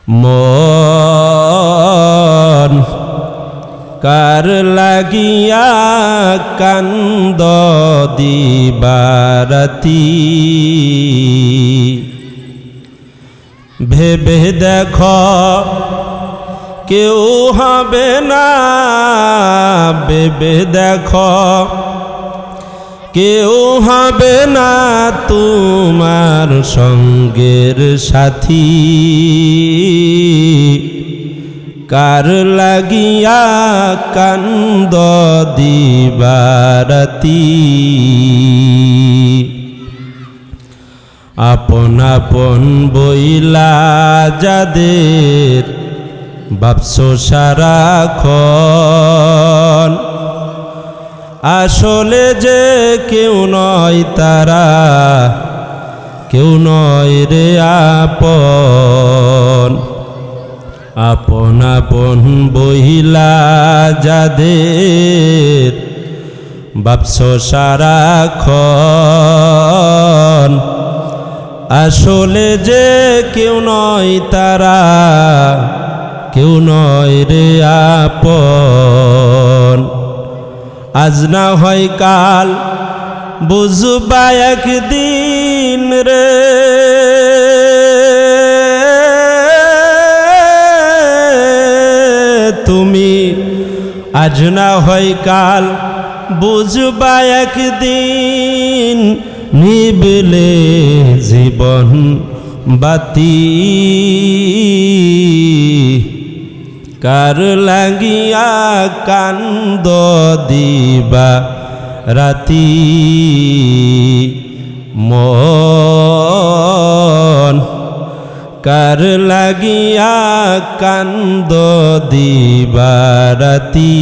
মন কার লাগিয়া কান্দ দিবারাতি ভেবে দেখো কেউ হবে না ভেবে দেখো কেউ হবে না তোমার সঙ্গের সাথী কার লাগিয়া কান্দ দিবারাতি আপন আপন বইলা যাদের ভাবছো সারাক্ষণ আসলে যে কেউ নয় তারা কেউ নয় রে আপন আপন আপন বইলা যাদের ভাবছো সারাক্ষণ আসলে যে কেউ নয় তারা কেউ নয় রে আপন আজ না হয় কাল বুঝবা একদিন রে তুমি আজ না হয় কাল বুঝবা একদিন নিবলে জীবন বাতি কার লাগিয়া কান্দ দিবা রাতি মন কার লাগিয়া কান্দ দিবা রাতি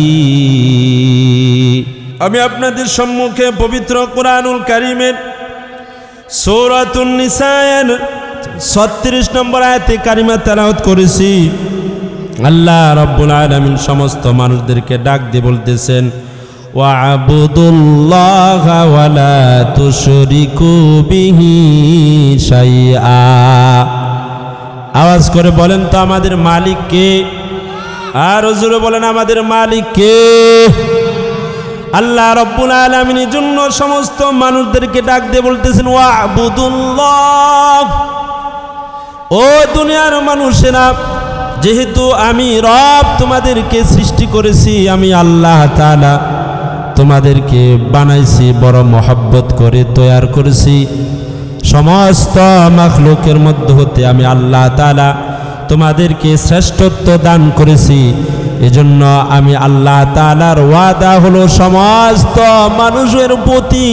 আমি আপনাদের সম্মুখে পবিত্র কোরআনুল কারীমের সূরাতুন নিসায়ের 36 নম্বর আয়াতে কারিমা তেলাওয়াত করেছি। আল্লাহ রাব্বুল আলামিন সমস্ত মানুষদেরকে ডাক দিয়ে বলতেছেন ওয়া'বুদুল্লাহা ওয়া লা তুশরিকু বিহি শাইআ। আওয়াজ করে বলেন তো আমাদের মালিক কে? আর জোরে বলেন আমাদের মালিক কে? আল্লাহ রাব্বুল আলামিনের জন্য সমস্ত মানুষদেরকে ডাক দিয়ে বলতেছেন ওয়া'বুদুল্লাহ। ও দুনিয়ার মানুষেরা, যেহেতু আমি রব তোমাদেরকে সৃষ্টি করেছি, আমি আল্লাহ তাআলা তোমাদেরকে বানাইছি, বড় মহব্বত করে তৈয়ার করেছি, সমস্ত মাখলুকের মধ্য হতে আমি আল্লাহ তাআলা তোমাদেরকে শ্রেষ্ঠত্ব দান করেছি। এজন্য আমি আল্লাহ তাআলার ওয়াদা হলো সমস্ত মানুষের প্রতি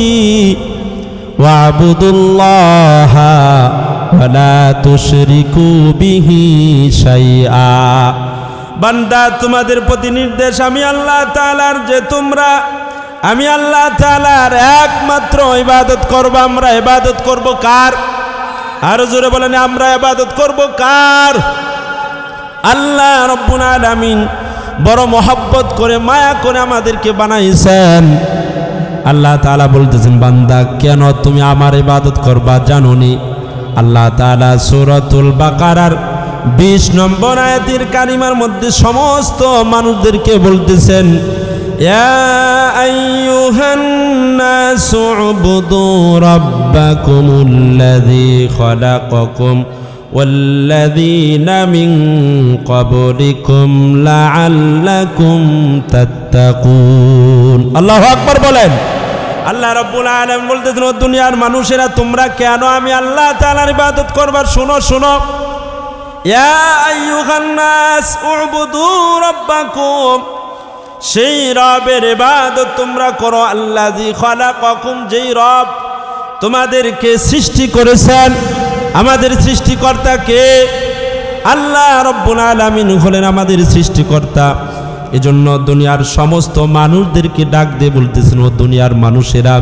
ওয়া'বুদুল্লাহা ওয়া লা তুশরিকু বিহি শাইআ। বান্দা, তোমাদের প্রতি নির্দেশ আমি আল্লাহ তাআলার যে তোমরা আমি আল্লাহ তাআলার একমাত্র ইবাদত করব। আমরা ইবাদত করব কার? আরো জোরে বলেন, আমরা ইবাদত করব কার? আল্লাহ রাব্বুল আলামিন বড় মহব্বত করে মায়া করে আমাদেরকে বানাইছেন। আল্লাহ তাআলা বলতেছেন, বান্দা কেন তুমি আমার ইবাদত করবা জানোনি? আল্লাহ তাআলা সূরাতুল বাকারার 20 নম্বর আয়াতের কারিমার মধ্যে সমস্ত মানুষদেরকে বলতেছেন ইয়া আইয়ুহান নাসু উবুদু রাব্বাকুমুল্লাযী খালাকাকুম ওয়াল্লাযীনা মিন ক্বাবলিকুম লাআল্লাকুম তাত্তাকুন। আল্লাহু আকবার বলেন। আল্লাহ রাব্বুল আলামিন বলতেছেন, ও দুনিয়ার মানুষেরা, তোমরা কেন আমি আল্লাহ তাআলার ইবাদত করবা? শোনো শোনো, ইয়া আইয়ুহান নাস উবুদু রাব্বাকুম, সেই রবের ইবাদত তোমরা করো, আল্লাযী খালাকাকুম, যেই রব তোমাদেরকে সৃষ্টি করেছেন। আমাদের সৃষ্টিকর্তা কে? আল্লাহ রাব্বুল আলামিন হলেন আমাদের সৃষ্টিকর্তা। এজন্য দুনিয়ার সমস্ত মানুষদেরকে ডাক দিয়ে বলতেছেন, ও দুনিয়ার মানুষেরা,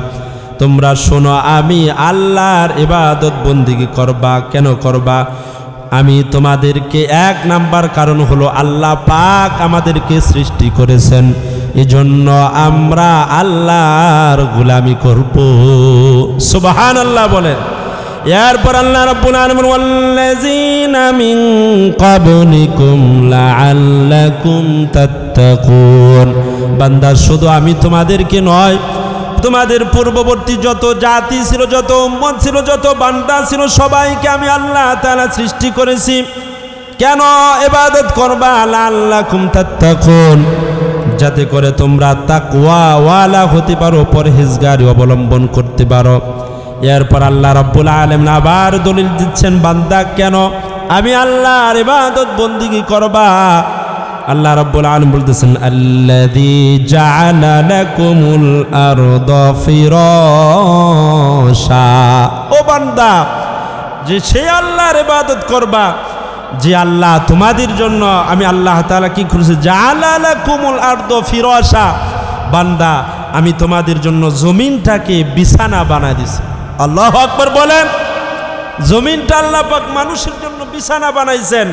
তোমরা শোনো, আমি আল্লাহর ইবাদত বন্দেগী করবা। কেন করবা? আমি তোমাদেরকে এক নাম্বার কারণ হলো আল্লাহ পাক আমাদেরকে সৃষ্টি করেছেন, এজন্য আমরা আল্লাহর গোলামি করব। সুবহানাল্লাহ বলেন। এরপর আল্লাহ রাব্বুল আলামিন ওয়াল্লাযীনা মিন ক্বাবলিকুম লাআল্লাকুম তাত্তাকুন। বান্দা শুধু আমি তোমাদেরকে নয়, তোমাদের পূর্ববর্তী যত জাতি ছিল, যত উম্মত ছিল, যত বান্দা ছিল, সবাইকে আমি আল্লাহ তাআলা সৃষ্টি করেছি কেন? ইবাদত করবা, লাআল্লাকুম তাত্তাকুন, যাতে করে তোমরা তাকওয়া ওয়ালা হতে পারো, পরহেজগারি অবলম্বন করতে পারো। এরপর আল্লাহ রাব্বুল আলামিন আবার দলিল দিচ্ছেন, বান্দা কেন আমি আল্লাহর ইবাদত বন্দেগী করবা? আল্লাহ রাব্বুল আলামিন বলতেছেন, আল্লাযী জাআলা লাকুমুল আরদা ফিরাশা। ও বান্দা, যে সেই আল্লাহর ইবাদত করবা যে আল্লাহ তোমাদের জন্য আমি আল্লাহ তাআলা কি করেছি, জাআলা লাকুমুল আরদা ফিরাশা। বান্দা আমি তোমাদের জন্য জমিনটাকে বিছানা বানায় দিছি। আল্লাহু আকবার বলেন। জমিনটা আল্লাহ পাক মানুষের জন্য বিছানা বানাইছেন।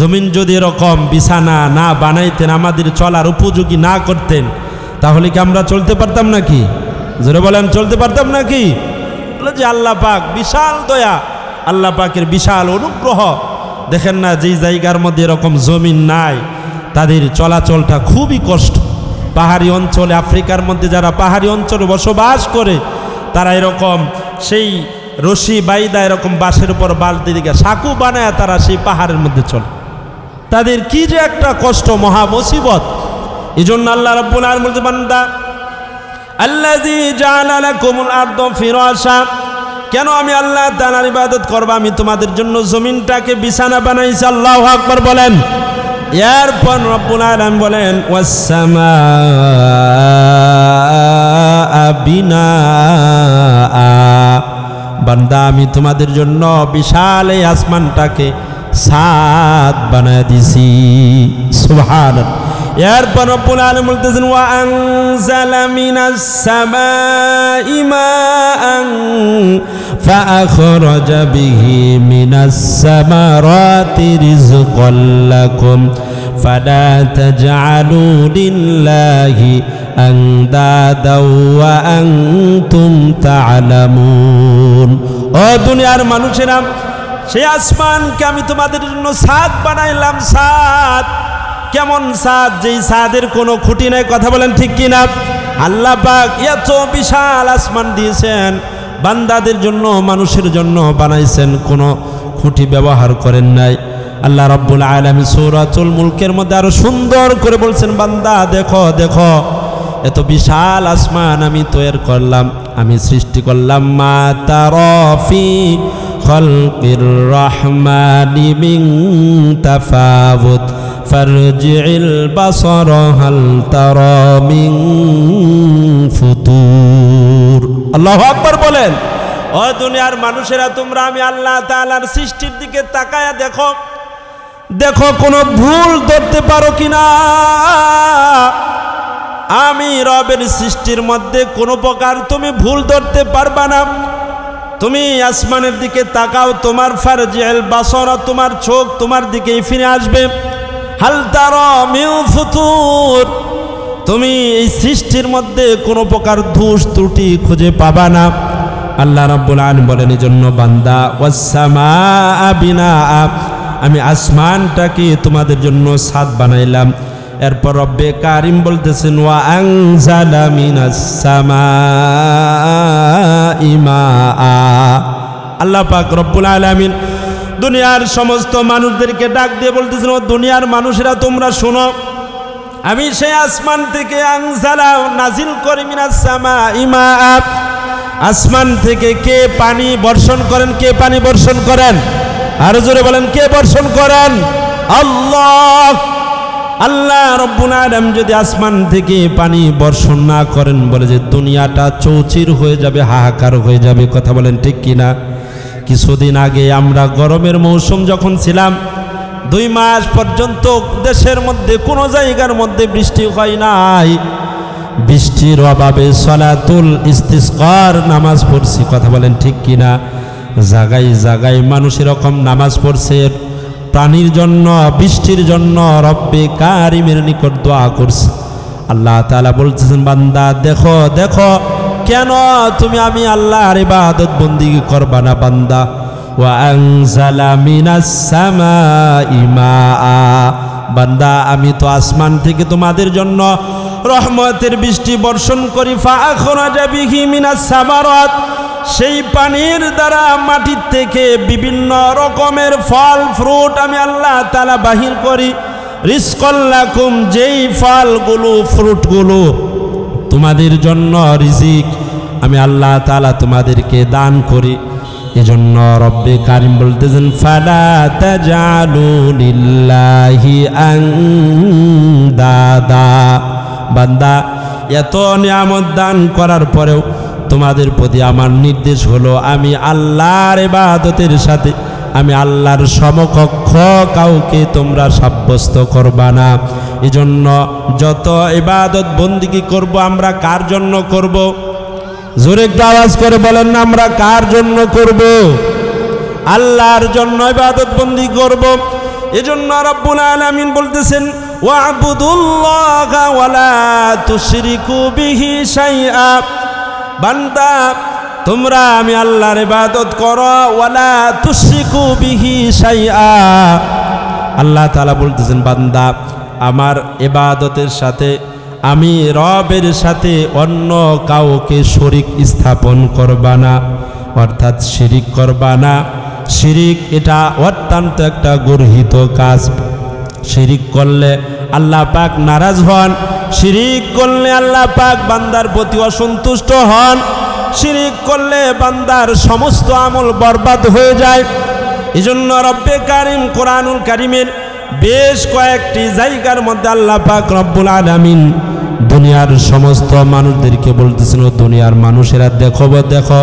জমিন যদি এরকম বিছানা না বানাইতেন, আমাদের চলার উপযোগী না করতেন, তাহলে কি আমরা চলতে পারতাম নাকি? জোরে বলেন, চলতে পারতাম নাকি? বলে যে আল্লাহ পাক বিশাল দয়া, আল্লাহ পাকের বিশাল অনুগ্রহ। দেখেন না, যেই জায়গার মধ্যে এরকম জমিন নাই তাদের চলাচলটা খুবই কষ্ট। পাহাড়ি অঞ্চলে, আফ্রিকার মধ্যে যারা পাহাড়ি অঞ্চলে বসবাস করে, তারা এরকম সেই রশি বাইদা এরকম বাঁশের উপর বালতি দিকে সাঁকু বানায় তারা সেই পাহাড়ের মধ্যে চলে। তাদের কি যে একটা কষ্ট, মহা মুসিবত। এই জন্য আল্লাহ রাব্বুল আলামিন বলতে, বান্দা আল্লাযী জাআলা লাকুমুল আরদা ফিরাশা, কেন আমি আল্লাহ তাআলার ইবাদত করব? আমি তোমাদের জন্য জমিনটাকে বিছানা বানাইছি। আল্লাহু আকবার বলেন। এরপর রব্বুল আলামিন বলেন, ওয়াস সামাআ বিনাআ। বান্দা আমি তোমাদের জন্য বিশাল এই আসমানটাকে ছাদ বানায় দিছি। সুবহানাল্লাহ। এরপর রব্বুল আলামিন বলতেছেন, ওয়া আনজালা মিনাস সামাই মাআন ফাআখরাজা বিহি মিনাস সামারাতি রিজকাল লাকুম ফালা তাজআলু লিল্লাহি আনদাদা ওয়া আনতুম তা'লামুন। ও দুনিয়ার মানুষেরা, সেই আসমানকে আমি তোমাদের জন্য ছাদ বানাইলাম। ছাদ কেমন ছাদ? যেই ছাদের কোনো খুঁটি নাই। কথা বলেন ঠিক কিনা? আল্লাহ পাক এত বিশাল আসমান দিয়েছেন, বান্দাদের জন্য, মানুষের জন্য বানাইছেন, কোনো খুঁটি ব্যবহার করেন নাই। আল্লাহ রাব্বুল আলামিন সূরাতুল মুলকের মধ্যে আরো সুন্দর করে বলছেন, বান্দা দেখো দেখো, এত বিশাল আসমান আমি তৈরি করলাম, আমি সৃষ্টি করলাম। মা তারা ফি খালকির রহমানি মিন তাফাউত ফারজি'ল বাসারা হাল তারা মিন ফুতুর। আল্লাহু আকবার বলেন। ও দুনিয়ার মানুষেরা, তোমরা আমি আল্লাহ তাআলার সৃষ্টির দিকে তাকায়া দেখো, দেখো কোনো ভুল ধরতে পারো কিনা। আমি রবের সৃষ্টির মধ্যে কোনো প্রকার তুমি ভুল ধরতে পারবা না। তুমি আসমানের দিকে তাকাও, তোমার ফারজি'ল বাসারা, তোমার চোখ তোমার দিকেই ফিরে আসবে। হাল তারা মিন ফুতুর, তুমি এই সৃষ্টির মধ্যে কোনো প্রকার দোষ ত্রুটি খুঁজে পাবা না। আল্লাহ রাব্বুল আলামিন বলেন, এজন্য বান্দা ওয়াস সামাআ বিনাআ, আমি আসমানটাকে তোমাদের জন্য ছাদ বানাইলাম। এরপর রব্বে কারিম বলতেছেন, ওয়া আনজালা মিনাস সামাই মাআ। আল্লাহ পাক রব্বুল আলামিন দুনিয়ার সমস্ত মানুষদেরকে ডাক দিয়ে বলতেছেন, ও দুনিয়ার মানুষেরা তোমরা শোনো, আমি সেই আসমান থেকে আনজালা নাজিল করি, মিনাস সামাই মাআ, আসমান থেকে কে পানি বর্ষণ করেন? কে পানি বর্ষণ করেন? আরো জোরে বলেন, কে বর্ষণ করেন? আল্লাহ। আল্লাহ রব্বুল আলামিন যদি আসমান থেকে পানি বর্ষণ না করেন, বলে যে দুনিয়াটা চৌচির হয়ে যাবে, হাহাকার হয়ে যাবে। কথা বলেন ঠিক কিনা? কিছুদিন আগে আমরা গরমের মৌসুম যখন ছিলাম, 2 মাস পর্যন্ত দেশের মধ্যে কোনো জায়গার মধ্যে বৃষ্টি হয় নাই। বৃষ্টির অভাবে সলাতুল ইস্তিসকার নামাজ পড়ছি। কথা বলেন ঠিক কিনা? জায়গায় জায়গায় মানুষ এরকম নামাজ পড়ছে, প্রাণীর জন্য, বৃষ্টির জন্য রব্বে কারিমের নিকট দোয়া করছে। আল্লাহ তাআলা বলতেছেন, বান্দা দেখো দেখো, কেন তুমি আমি আল্লাহর ইবাদত বন্দেগী করবা না বান্দা? ওয়া আনজালা মিনাস সামাই মাআ, বান্দা আমি তো আসমান থেকে তোমাদের জন্য রহমতের বৃষ্টি বর্ষণ করি। ফাআখরাজা বিহি মিনাস সামারাত, সেই পানির দ্বারা মাটির থেকে বিভিন্ন রকমের ফল ফ্রুট আমি আল্লাহ তাআলা বাহির করি। রিজকাল লাকুম, যেই ফলগুলো ফ্রুটগুলো তোমাদের জন্য রিজিক আমি আল্লাহ তাআলা তোমাদেরকে দান করি। এজন্য রব্বে কারিম বলতেছেন ফালা তাজালু লিল্লাহি আনদাদা, বান্দা এত নিয়ামত দান করার পরেও তোমাদের প্রতি আমার নির্দেশ হলো আমি আল্লাহর ইবাদতের সাথে আমি আল্লাহর সমকক্ষ কাউকে তোমরা সাব্যস্ত করবা না। এজন্য যত ইবাদত বন্দেগী করব আমরা কার জন্য করব? জোরে একটু আওয়াজ করে বলেন না, আমরা কার জন্য করব? আল্লাহর জন্য ইবাদত বন্দেগী করব। এজন্য রব্বুল আলামিন বলতেছেন ওয়া'বুদুল্লাহা ওয়ালা তুশরিকু বিহি শাইআ, বান্দা তোমরা আমি আল্লাহর ইবাদত করো, ওয়ালা তুশরিকু বিহি শাইআ। আল্লাহ তাআলা বলতেছেন বান্দা আমার ইবাদতের সাথে আমি রবের সাথে অন্য কাউকে শরীক স্থাপন করবা না, অর্থাৎ শিরিক করবা না। শিরিক এটা অত্যন্ত একটা গর্হিত কাজ। শিরিক করলে আল্লাহ পাক নারাজ হন, শিরিক করলে আল্লাহ পাক বান্দার প্রতি অসন্তুষ্ট হন, শিরিক করলে বান্দার সমস্ত আমল বরবাদ হয়ে যায়। এজন্য রব্বে কারিম কোরআনুল কারিমের বেশ কয়েকটি জায়গার মধ্যে আল্লাহ পাক রব্বুল আলামিন দুনিয়ার সমস্ত মানুষদেরকে বলতেছেন ও দুনিয়ার মানুষেরা দেখো দেখো,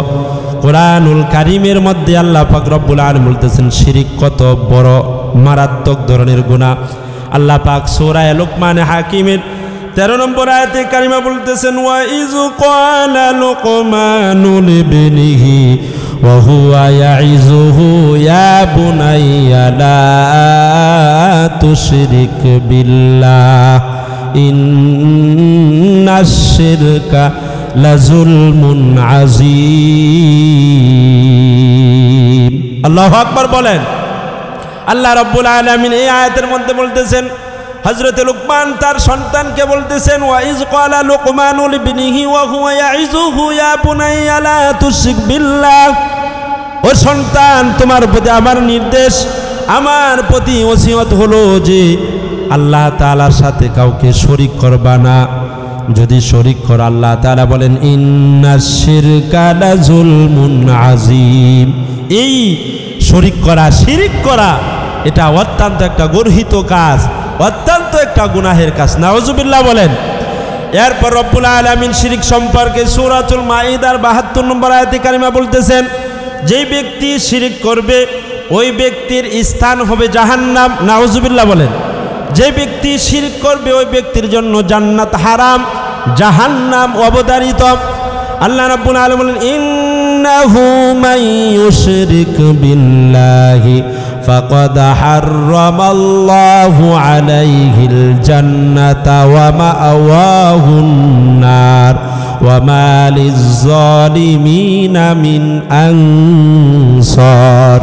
কোরআনুল কারিমের মধ্যে আল্লাহ পাক রব্বুল আলামিন বলতেছেন শিরিক কত বড় মারাত্মক ধরনের গুনাহ। আল্লাহ পাক সূরা লুকমান হাকিমের 13 নম্বর আয়াতে কারিমা বলতেছেন ওয়া ইয ক্বালা লুকমানু লিবনিহি ওয়া হুয়া ইয়াইযুহু ইয়া বুনাইয়া লা তুশরিক বিল্লাহ ইন্নাশ শিরকা লাযুলমুন আযীম। আল্লাহু আকবার বলেন। আল্লাহ রাব্বুল আলামিন এই আয়াতের মধ্যে বলতেছেন হযরত লুকমান তার সন্তানকে বলতেছেন ওয়া ইয ক্বালা লুকমানু লিবনিহি ওয়া হুয়া ইয়াইযুহু ইয়া বুনাইয়া লা তুশরিক বিল্লাহ, ও সন্তান তোমার প্রতি আমার নির্দেশ, আমার প্রতি ওসিয়ত হলো যে আল্লাহ তাআলার সাথে কাউকে শরীক করবা না। যদি শরীক কর আল্লাহ তাআলা বলেন ইন্নাশ শিরকা লাযুলমুন আযীম, এই শরীক করা শিরিক করা এটা অত্যন্ত একটা গর্হিত কাজ, অত্যন্ত একটা গুনাহের কাজ। নাউজুবিল্লাহ বলেন। এরপর রব্বুল আলামিন শিরিক সম্পর্কে সূরাতুল মাইদার 72 নম্বর আয়াতে কারিমা বলতেছেন যেই ব্যক্তি শিরিক করবে ওই ব্যক্তির স্থান হবে জাহান্নাম। নাউজুবিল্লাহ বলেন। যে ব্যক্তি শিরক করবে ওই ব্যক্তির জন্য জান্নাত হারাম, জাহান্নাম অবধারিত। আল্লাহ রাব্বুল আলামিন বলেন ইন্নাহু মান ইউশরিক বিল্লাহি ফাকাদ হাররামাল্লাহু আলাইহিল জান্নাতা ওয়া মাআওয়াহুন নার ওয়া মা লিয-যালিমিনা মিন আনসার।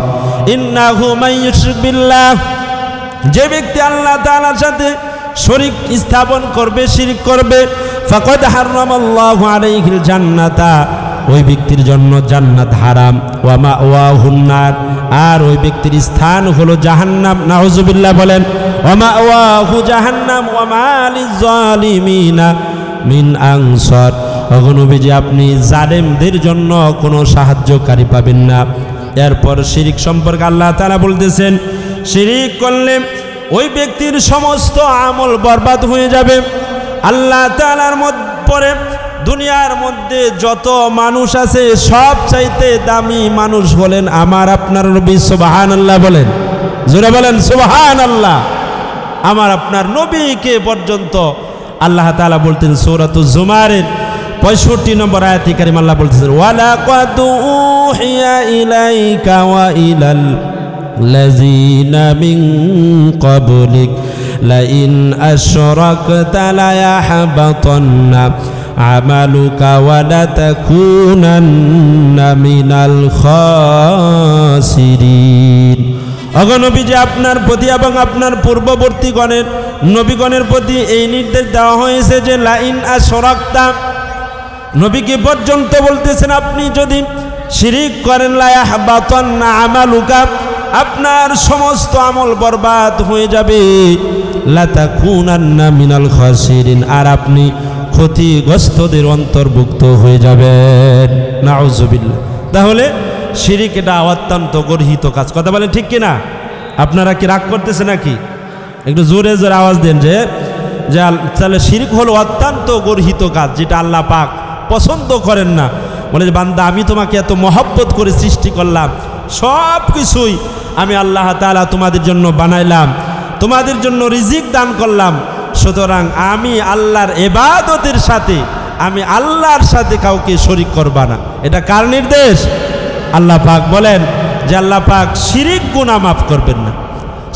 ইন্নাহু মান ইউশরিক বিল্লাহ, যে ব্যক্তি আল্লাহ তাআলার সাথে শরীক স্থাপন করবে, শিরক করবে, ফাকাদ হাররামাল্লাহু আলাইহিল জান্নাতা, ওই ব্যক্তির জন্য জান্নাত হারাম, ওয়া মাওয়াহুন নার, আর ওই ব্যক্তির স্থান হলো জাহান্নাম। নাউজুবিল্লাহ বলেন। ওয়া মাওয়াহু জাহান্নাম ওয়া মা লিয-যালিমিনা মিন আনসার। নবীজি আপনি জালেমদের জন্য কোনো সাহায্যকারী পাবেন না। এরপর শিরিক সম্পর্কে আল্লাহ তাআলা বলতেছেন শিরিক করলে ওই ব্যক্তির সমস্ত আমল বরবাদ হয়ে যাবে। আল্লাহ তাআলার পরে দুনিয়ার মধ্যে যত মানুষ আছে সব চাইতে দামি মানুষ হলেন আমার আপনার নবী। সুবহানাল্লাহ বলেন, জোরে বলেন সুবহানাল্লাহ। আমার আপনার নবীকে পর্যন্ত আল্লাহ তাআলা বলতেন সূরাতুজ জুমারের 65 নম্বর আয়াতে কারিমা আল্লাহ বলতেছেন ওয়ালাকাদ উহিয়া ইলাইকা ওয়া ইলাল লাযিনা মিন ক্বাবলিক লাইন আশরাকতা লায়াহবাতান্না আমালুকা ওয়া লা তাকুনান্না মিনাল খাসিরিন। অগণবীজি আপনার প্রতি এবং আপনার পূর্ববর্তীগণের নবীগণের প্রতি এই নির্দেশ দেওয়া হয়েছে যে লাইন আশরাকতা, নবীকে পর্যন্ত বলতেছেন আপনি যদি শিরিক করেন লা ইয়াহবাতান্না আমালুকা, আপনার সমস্ত আমল বরবাদ হয়ে যাবে, লা তাকুনান্না মিনাল খাসিরিন, আর আপনি ক্ষতিগ্রস্তদের অন্তর্ভুক্ত হয়ে যাবেন। নাউযুবিল্লাহ। তাহলে শিরিক এটা অত্যন্ত গর্হিত কাজ, কথা বলেন ঠিক কিনা? আপনারা কি রাগ করতেছে নাকি? একটু জোরে জোরে আওয়াজ দেন যে তাহলে শিরিক হলো অত্যন্ত গর্হিত কাজ, যেটা আল্লাহ পাক পছন্দ করেন না। বলে যে বান্দা আমি তোমাকে এত মহব্বত করে সৃষ্টি করলাম, সব কিছুই আমি আল্লাহ তাআলা তোমাদের জন্য বানাইলাম, তোমাদের জন্য রিজিক দান করলাম, সুতরাং আমি আল্লাহর ইবাদতের সাথে আমি আল্লাহর সাথে কাউকে শরীক করবা না। এটা কার নির্দেশ? আল্লাহ পাক বলেন যে আল্লাহ পাক শিরিক গুনাহ মাফ করবেন না।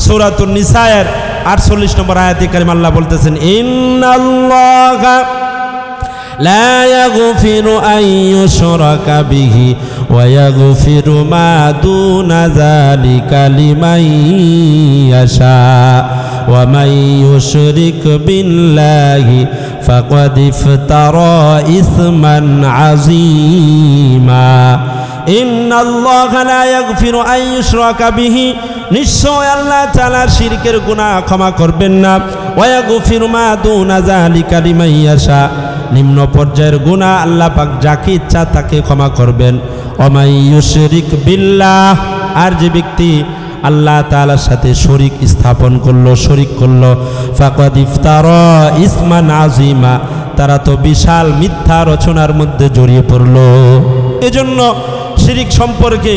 সূরাতুন নিসায়ের 48 নম্বর আয়াতে কারিমা আল্লাহ বলতেছেন ইন্নাল্লাহা লা ইয়াগফিরু আন ইউশরাকা বিহি ওয়া ইয়াগফিরু মা দুনা যালিকা লিমান ইয়াশা ওয়া মান ইউশরিক বিল্লাহি ফাকাদ ইফতারা ইসমান আযীমা। ইন্নাল্লাহা লা ইয়াগফিরু আন ইউশরাকা বিহি, নিশ্চয় আল্লাহ তাআলা শিরকের গুনাহ ক্ষমা করবেন না। ওয়া ইয়াগফিরু মা দুনা যালিকা লিমান ইয়াশা, নিম্ন পর্যায়ের গুনাহ আল্লাহ পাক যাকে ইচ্ছা তাকে ক্ষমা করবেন। ওয়া মান ইউশরিক বিল্লাহ, আর যে ব্যক্তি আল্লাহ তাআলার সাথে শরীক স্থাপন করলো, শরীক করলো, ফাকাদ ইফতারা ইসমান আযীমা, তারা তো বিশাল মিথ্যা রচনার মধ্যে জড়িয়ে পড়লো। এজন্য শিরিক সম্পর্কে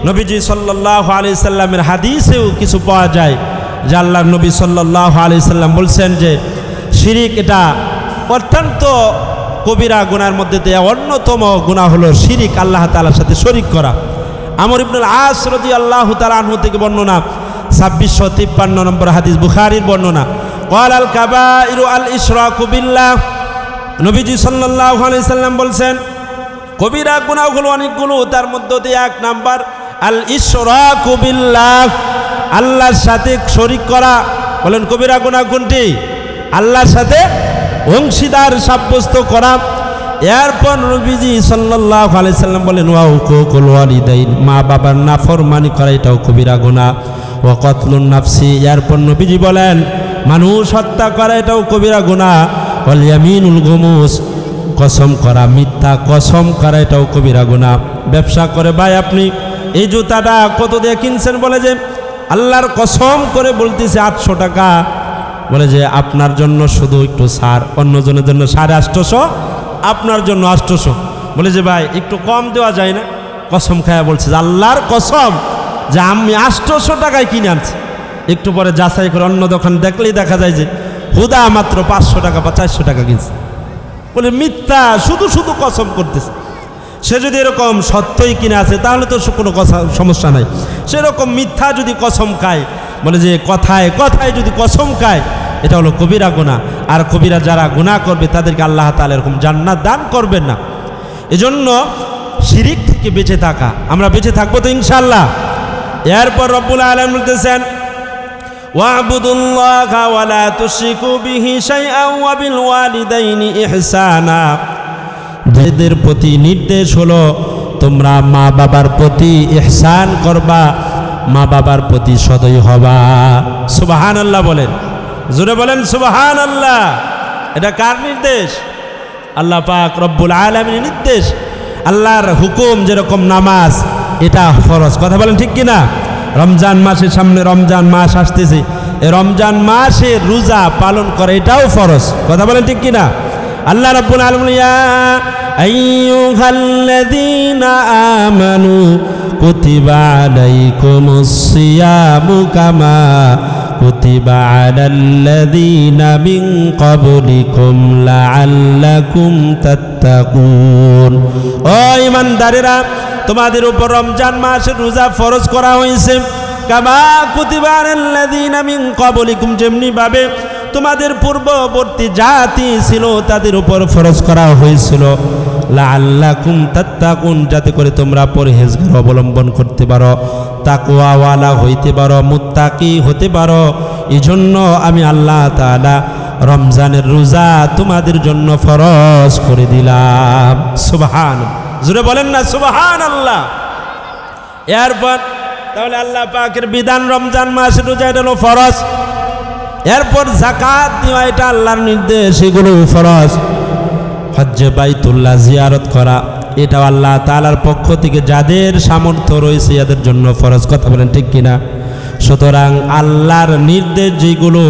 নবীজি সাল্লাল্লাহু আলাইহি সাল্লামের হাদিসেও কিছু পাওয়া যায় যে আল্লাহর নবী সাল্লাল্লাহু আলাইহি সাল্লাম বলছেন যে শিরিক এটা অত্যন্ত কবিরা গুনার মধ্যে দিয়ে অন্যতম গুনাহ হলো শিরিক, আল্লাহ তাআলার সাথে শরীক করা। আমর ইবনুল আস রাদিয়াল্লাহু তাআলা আনহু থেকে বর্ণনা 2653 নম্বর হাদিস, বুখারীর বর্ণনা, ক্বাল আল কাবাইরু আল ইশরাকু বিল্লাহ, নবীজি সাল্লাল্লাহু আলাইহি সাল্লাম বলছেন কবিরা গুনাহগুলো অনেকগুলো, তার মধ্যে দিয়ে এক নাম্বার আল ইশরাকু বিল্লাহ, আল্লাহর সাথে শরীক করা। বলেন কবিরা গুনাহ কোনটি? আল্লাহর সাথে অংশীদার সাব্যস্ত করা। এরপর নবীজি সাল্লাল্লাহু আলাইহি সাল্লাম বলেন ওয়া হুকুকুল ওয়ালিদাইন, মা বাবার নাফরমানি করা এটাও কবিরা গুনাহ। ওয়া কতলুন নাফসি, এরপর নবীজি বলেন মানুষ হত্যা করা এটাও কবিরা গুনাহ। ওয়াল ইয়ামিনুল গুমুস, কসম করা, মিথ্যা কসম করা এটাও কবিরা গুনাহ। ব্যবসা করে ভাই আপনি এই জুতাটা কত দিয়ে কিনছেন? বলে যে আল্লাহর কসম করে বলতেছে 800 টাকা। বলে যে আপনার জন্য শুধু একটু ছাড়, অন্যজনের জন্য 850, আপনার জন্য 800। বলে যে ভাই একটু কম দেওয়া যায় না? কসম খায়া বলছে যে আল্লাহর কসম যে আমি 800 টাকায় কিনে আনছি। একটু পরে যাচাই করে অন্য দোকান দেখলেই দেখা যায় যে হুদা মাত্র 500 টাকা বা 400 টাকা কিনছে। বলে মিথ্যা, শুধু শুধু কসম করতেছে। সে যদি এরকম সত্যই কিনে আছে তাহলে তো কোনো সমস্যা নাই। সেরকম মিথ্যা যদি কসম খায়, বলে যে কথায় কথায় যদি কসম খায়, এটা হলো কবিরা গুনাহ। আর কবিরা যারা গুনাহ করবে তাদেরকে আল্লাহ তাআলা এরকম জান্নাত দান করবেন না। এজন্য শিরিক থেকে বেঁচে থাকা, আমরা বেঁচে থাকবো তো ইনশাআল্লাহ। এরপর রব্বুল আলামিন বলতেছেন ওয়া'বুদুল্লাহা ওয়া লা তুশরিকু বিহি শাইআন ওয়া বিল ওয়ালিদাইনি ইহসানা, যাদের প্রতি নির্দেশ হলো তোমরা মা বাবার প্রতি ইহসান করবা, মা বাবার প্রতি সদয় হবা। সুবহানাল্লাহ বলেন, জোরে বলেন সুবহানাল্লাহ। এটা কার নির্দেশ? আল্লাহ পাক রব্বুল আলামিনের নির্দেশ। আল্লাহর হুকুম যেরকম নামাজ এটা ফরজ, কথা বলেন ঠিক কিনা? রমজান মাসের সামনে রমজান মাস আসতেছে, এই রমজান মাসে রোজা পালন করে এটাও ফরজ, কথা বলেন ঠিক কিনা? আল্লাহ রাব্বুল আলামিন ইয়া আইয়ুহাল্লাযীনা আমানু কুতিবা আলাইকুমুস সিয়ামু কামা কুতিবা আলাল্লাযীনা মিন ক্বাবলিকুম লাআল্লাকুম তাত্তাকুন। ও ঈমানদারেরা, তোমাদের উপর রমজান মাসের রোজা ফরজ করা হয়েছে কামা কুতিবা আলাল্লাযীনা মিন ক্বাবলিকুম, যেমনি ভাবে তোমাদের পূর্ববর্তী জাতি ছিল তাদের উপর ফরজ করা হয়েছিল, লাআল্লাকুম তাত্তাকুন, যাতে করে তোমরা পরহেজগার অবলম্বন করতে পারো, তাকওয়াওয়ালা হইতে পারো, মুত্তাকি হতে পারো। এজন্য আমি আল্লাহ তাআলা রমজানের রোজা তোমাদের জন্য ফরজ করে দিলাম। সুবহানাল্লাহ, জোরে বলেন না সুবহানাল্লাহ। এরপর তাহলে আল্লাহ পাকের বিধান, রমজান মাসের রোজা এটা হলো ফরজ। এরপর যাকাত দেওয়া এটা আল্লাহর নির্দেশ, এগুলো ফরজ। হজ্জে বাইতুল্লাহ জিয়ারত করা এটাও আল্লাহ তাআলার পক্ষ থেকে যাদের সামর্থ্য রয়েছে এদের জন্য ফরজ। কথা বলেন ঠিক কিনা? সুতরাং আল্লাহর নির্দেশ যেগুলো,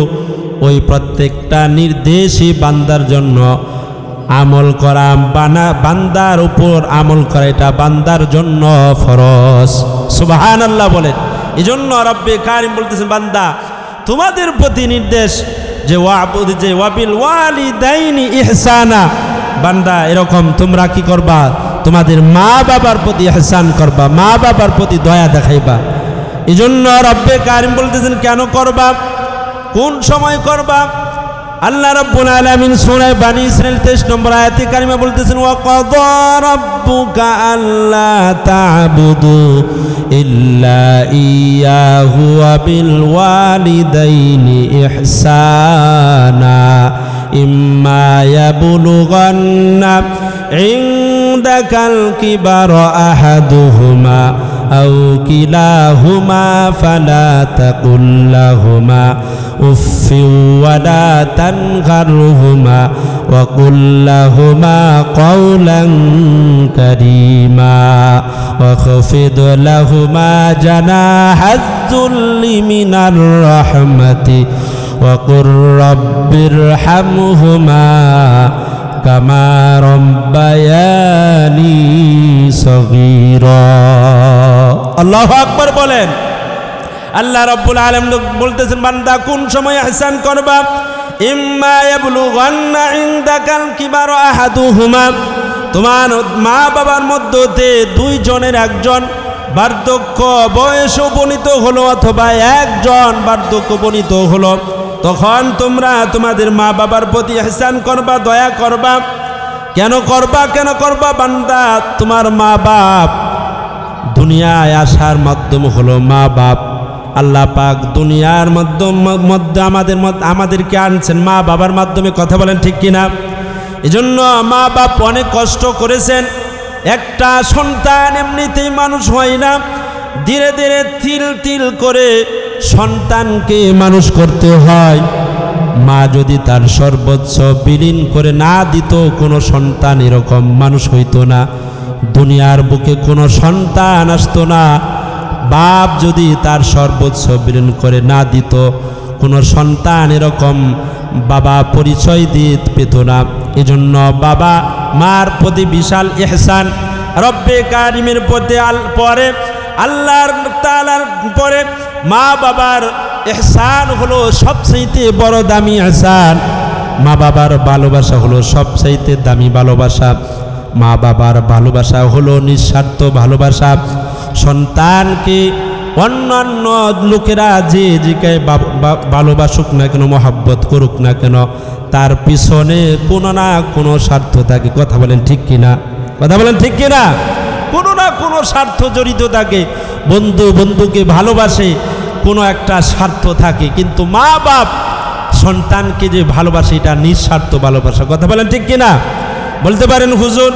ওই প্রত্যেকটা নির্দেশই বান্দার জন্য আমল করা, বান্দার উপর আমল করা এটা বান্দার জন্য ফরজ। সুবহানাল্লাহ বলেন। এজন্য রব্বে কারিম বলতেছেন, বান্দা তোমাদের প্রতি নির্দেশ যে ওয়াবিল ওয়ালিদাইনি ইহসানা, বান্দা এরকম তোমরা কি করবা, তোমাদের মা বাবার প্রতি ইহসান করবা, মা বাবার প্রতি দয়া দেখাইবা। এজন্য রব্বে কারিম বলতেছেন কেন করবা, কোন সময় করবা। আল্লাহ রাব্বুল আলামিন সূরা বানী ইসরাঈল 23 নম্বর আয়াতে কারিমা বলতেছেন, ওয়া ক্বাদা রাব্বুকা আল্লা তা'বুদু ইল্লা ইয়্যাহু ওয়া বিল ওয়ালিদাইনি ইহসানা ইম্মা ইয়াবলুগান্না ইনদাকাল কিবারা আহাদুহুমা আও কিলাহুমা ফালা তাকুল লাহুমা উফফিন ওয়ালা তানহারহুমা ওয়া কুল লাহুমা কওলান কারীমা ওয়াখফিদ লাহুমা জানাহায যুল্লি মিনার রাহমাতি ওয়া কুর রাব্বিরহামহুমা কামা রাব্বায়ানি সগীরা। আল্লাহু আকবার বলেন। আল্লাহ রাব্বুল আলামিন বলতেছেন, বান্দা কোন সময় ইহসান করবা, ইম্মা ইয়াবলুগান্না ইনদাকাল কিবারা আহাদুহুমা, তোমার মা বাবার মধ্যে দুইজনের একজন বার্ধক্য বয়স উপনীত হলো অথবা একজন বার্ধক্য উপনীত হলো, তখন তোমরা তোমাদের মা বাবার প্রতি ইহসান করবা, দয়া করবা। কেন করবা বান্দা, তোমার মা বাপ দুনিয়ায় আসার মাধ্যম হলো মা বাপ। আল্লাহ পাক দুনিয়ার মধ্যে আমাদেরকে আনছেন মা বাবার মাধ্যমে। কথা বলেন ঠিক কিনা? এজন্য মা বাপ অনেক কষ্ট করেছেন। একটা সন্তান এমনিতেই মানুষ হয় না, ধীরে ধীরে তিল তিল করে সন্তানকে মানুষ করতে হয়। মা যদি তার সর্বোচ্চ বিলীন করে না দিত, কোনো সন্তান এরকম মানুষ হইতো না, দুনিয়ার বুকে কোনো সন্তান আসতো না। বাপ যদি তার সর্বোচ্চ বিলীন করে না দিত, কোনো সন্তান এরকম বাবা পরিচয় দিয়ে পেত না। এজন্য বাবা মার প্রতি বিশাল ইহসান। রব্বে কারিমের প্রতি পরে আল্লাহর তাআলার পরে মা বাবার ইহসান হলো সবচেয়ে বড় দামি ইহসান। মা বাবার ভালোবাসা হলো সবচেয়ে দামি ভালোবাসা। মা বাবার ভালোবাসা হলো নিঃস্বার্থ ভালোবাসা। সন্তানকে অন্যান্য লোকেরা যে ভালোবাসুক না কেন, মহব্বত করুক না কেন, তার পিছনে কোনো না কোনো স্বার্থ থাকে। কথা বলেন ঠিক কিনা? কথা বলেন ঠিক কিনা? কোনো না কোনো স্বার্থ জড়িত থাকে। বন্ধুকে ভালোবাসে, কোনো একটা স্বার্থ থাকে। কিন্তু মা বাপ সন্তানকে যে ভালোবাসে এটা নিঃস্বার্থ ভালোবাসা। কথা বলেন ঠিক কিনা? বলতে পারেন হুজুর,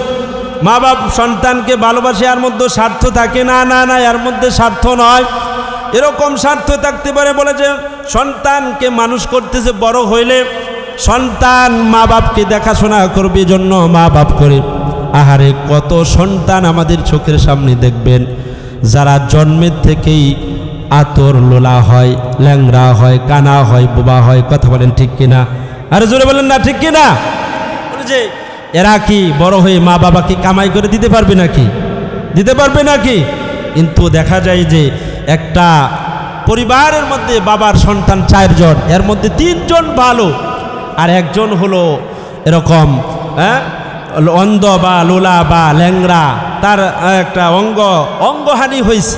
মা বাপ সন্তানকে ভালোবাসে, এর মধ্যে স্বার্থ থাকে? না না না, এর মধ্যে স্বার্থ নয়। এরকম স্বার্থ থাকতে পারে বলে যে সন্তানকে মানুষ করতেছে, বড় হইলে সন্তান মা বাপকে দেখাশোনা করবে, জন্য মা বাপ করে। আহারে কত সন্তান আমাদের চোখের সামনে দেখবেন, যারা জন্মের থেকেই আতর লোলা হয়, ল্যাংড়া হয়, কানা হয়, বোবা হয়। কথা বলেন ঠিক কিনা? আরে জোরে বলেন না ঠিক কিনা? যে এরা কি বড় হয়ে মা বাবাকে কামাই করে দিতে পারবে নাকি? দিতে পারবে নাকি? কিন্তু দেখা যায় যে একটা পরিবারের মধ্যে বাবার সন্তান 4 জন, এর মধ্যে 3 জন ভালো আর একজন হলো এরকম অন্ধ বা লোলা বা ল্যাংড়া, তার একটা অঙ্গহানি হয়েছে।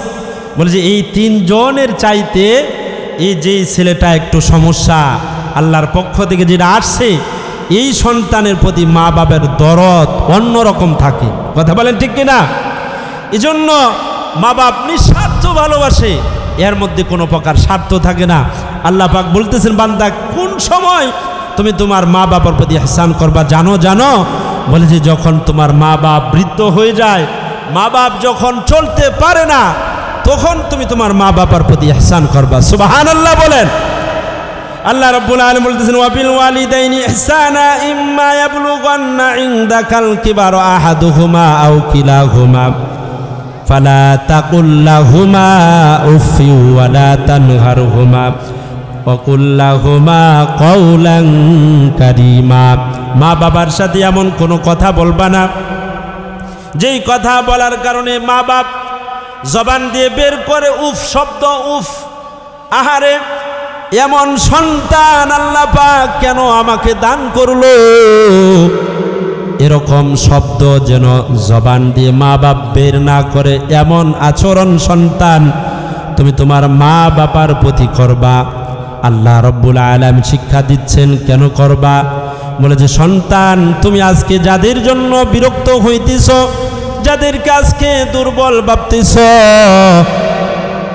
বলে যে এই তিনজনের চাইতে এই যে ছেলেটা একটু সমস্যা আল্লাহর পক্ষ থেকে যেটা আসছে, এই সন্তানের প্রতি মা বাবার দরদ অন্যরকম থাকে। কথা বলেন ঠিক কিনা? এই জন্য মা বাপ নিঃস্বার্থ ভালোবাসে, এর মধ্যে কোনো প্রকার স্বার্থ থাকে না। আল্লাহ পাক বলতেছেন, বান্দা কোন সময় তুমি তোমার মা বাবার প্রতি ইহসান করবা জানো? বলে যে যখন তোমার মা বাপ বৃদ্ধ হয়ে যায়, মা বাপ যখন চলতে পারে না, তখন তুমি তোমার মা বাবার প্রতি ইহসান করবা। সুবহানাল্লাহ বলেন। আল্লাহ রাব্বুল আলামিন বলতেছেন, ওয়াবিল ওয়ালিদাইনি ইহসানা ইম্মা ইয়াবলুগান্না ইনদাকাল কিবারা আহাদুহুমা আও কিলাহুমা ফালা তাকুল লাহুমা উফি ওয়ালা তানহারহুমা ওয়া কুল লাহুমা কাওলান কারীমা। মা বাবার সাথে এমন কোনো কথা বলবা না যেই কথা বলার কারণে মা বাপ জবান দিয়ে বের করে উফ শব্দ, উফ, আহারে এমন সন্তান আল্লাহ পাক কেন আমাকে দান করলো, এরকম শব্দ যেন জবান দিয়ে মা বাপ বের না করে, এমন আচরণ সন্তান তুমি তোমার মা বাবার প্রতি করবা। আল্লাহ রব্বুল আলামিন শিক্ষা দিচ্ছেন কেন করবা। বলে যে সন্তান, তুমি আজকে যাদের জন্য বিরক্ত হইতেছ, যাদেরকে আজকে দুর্বল ভাবতেছ,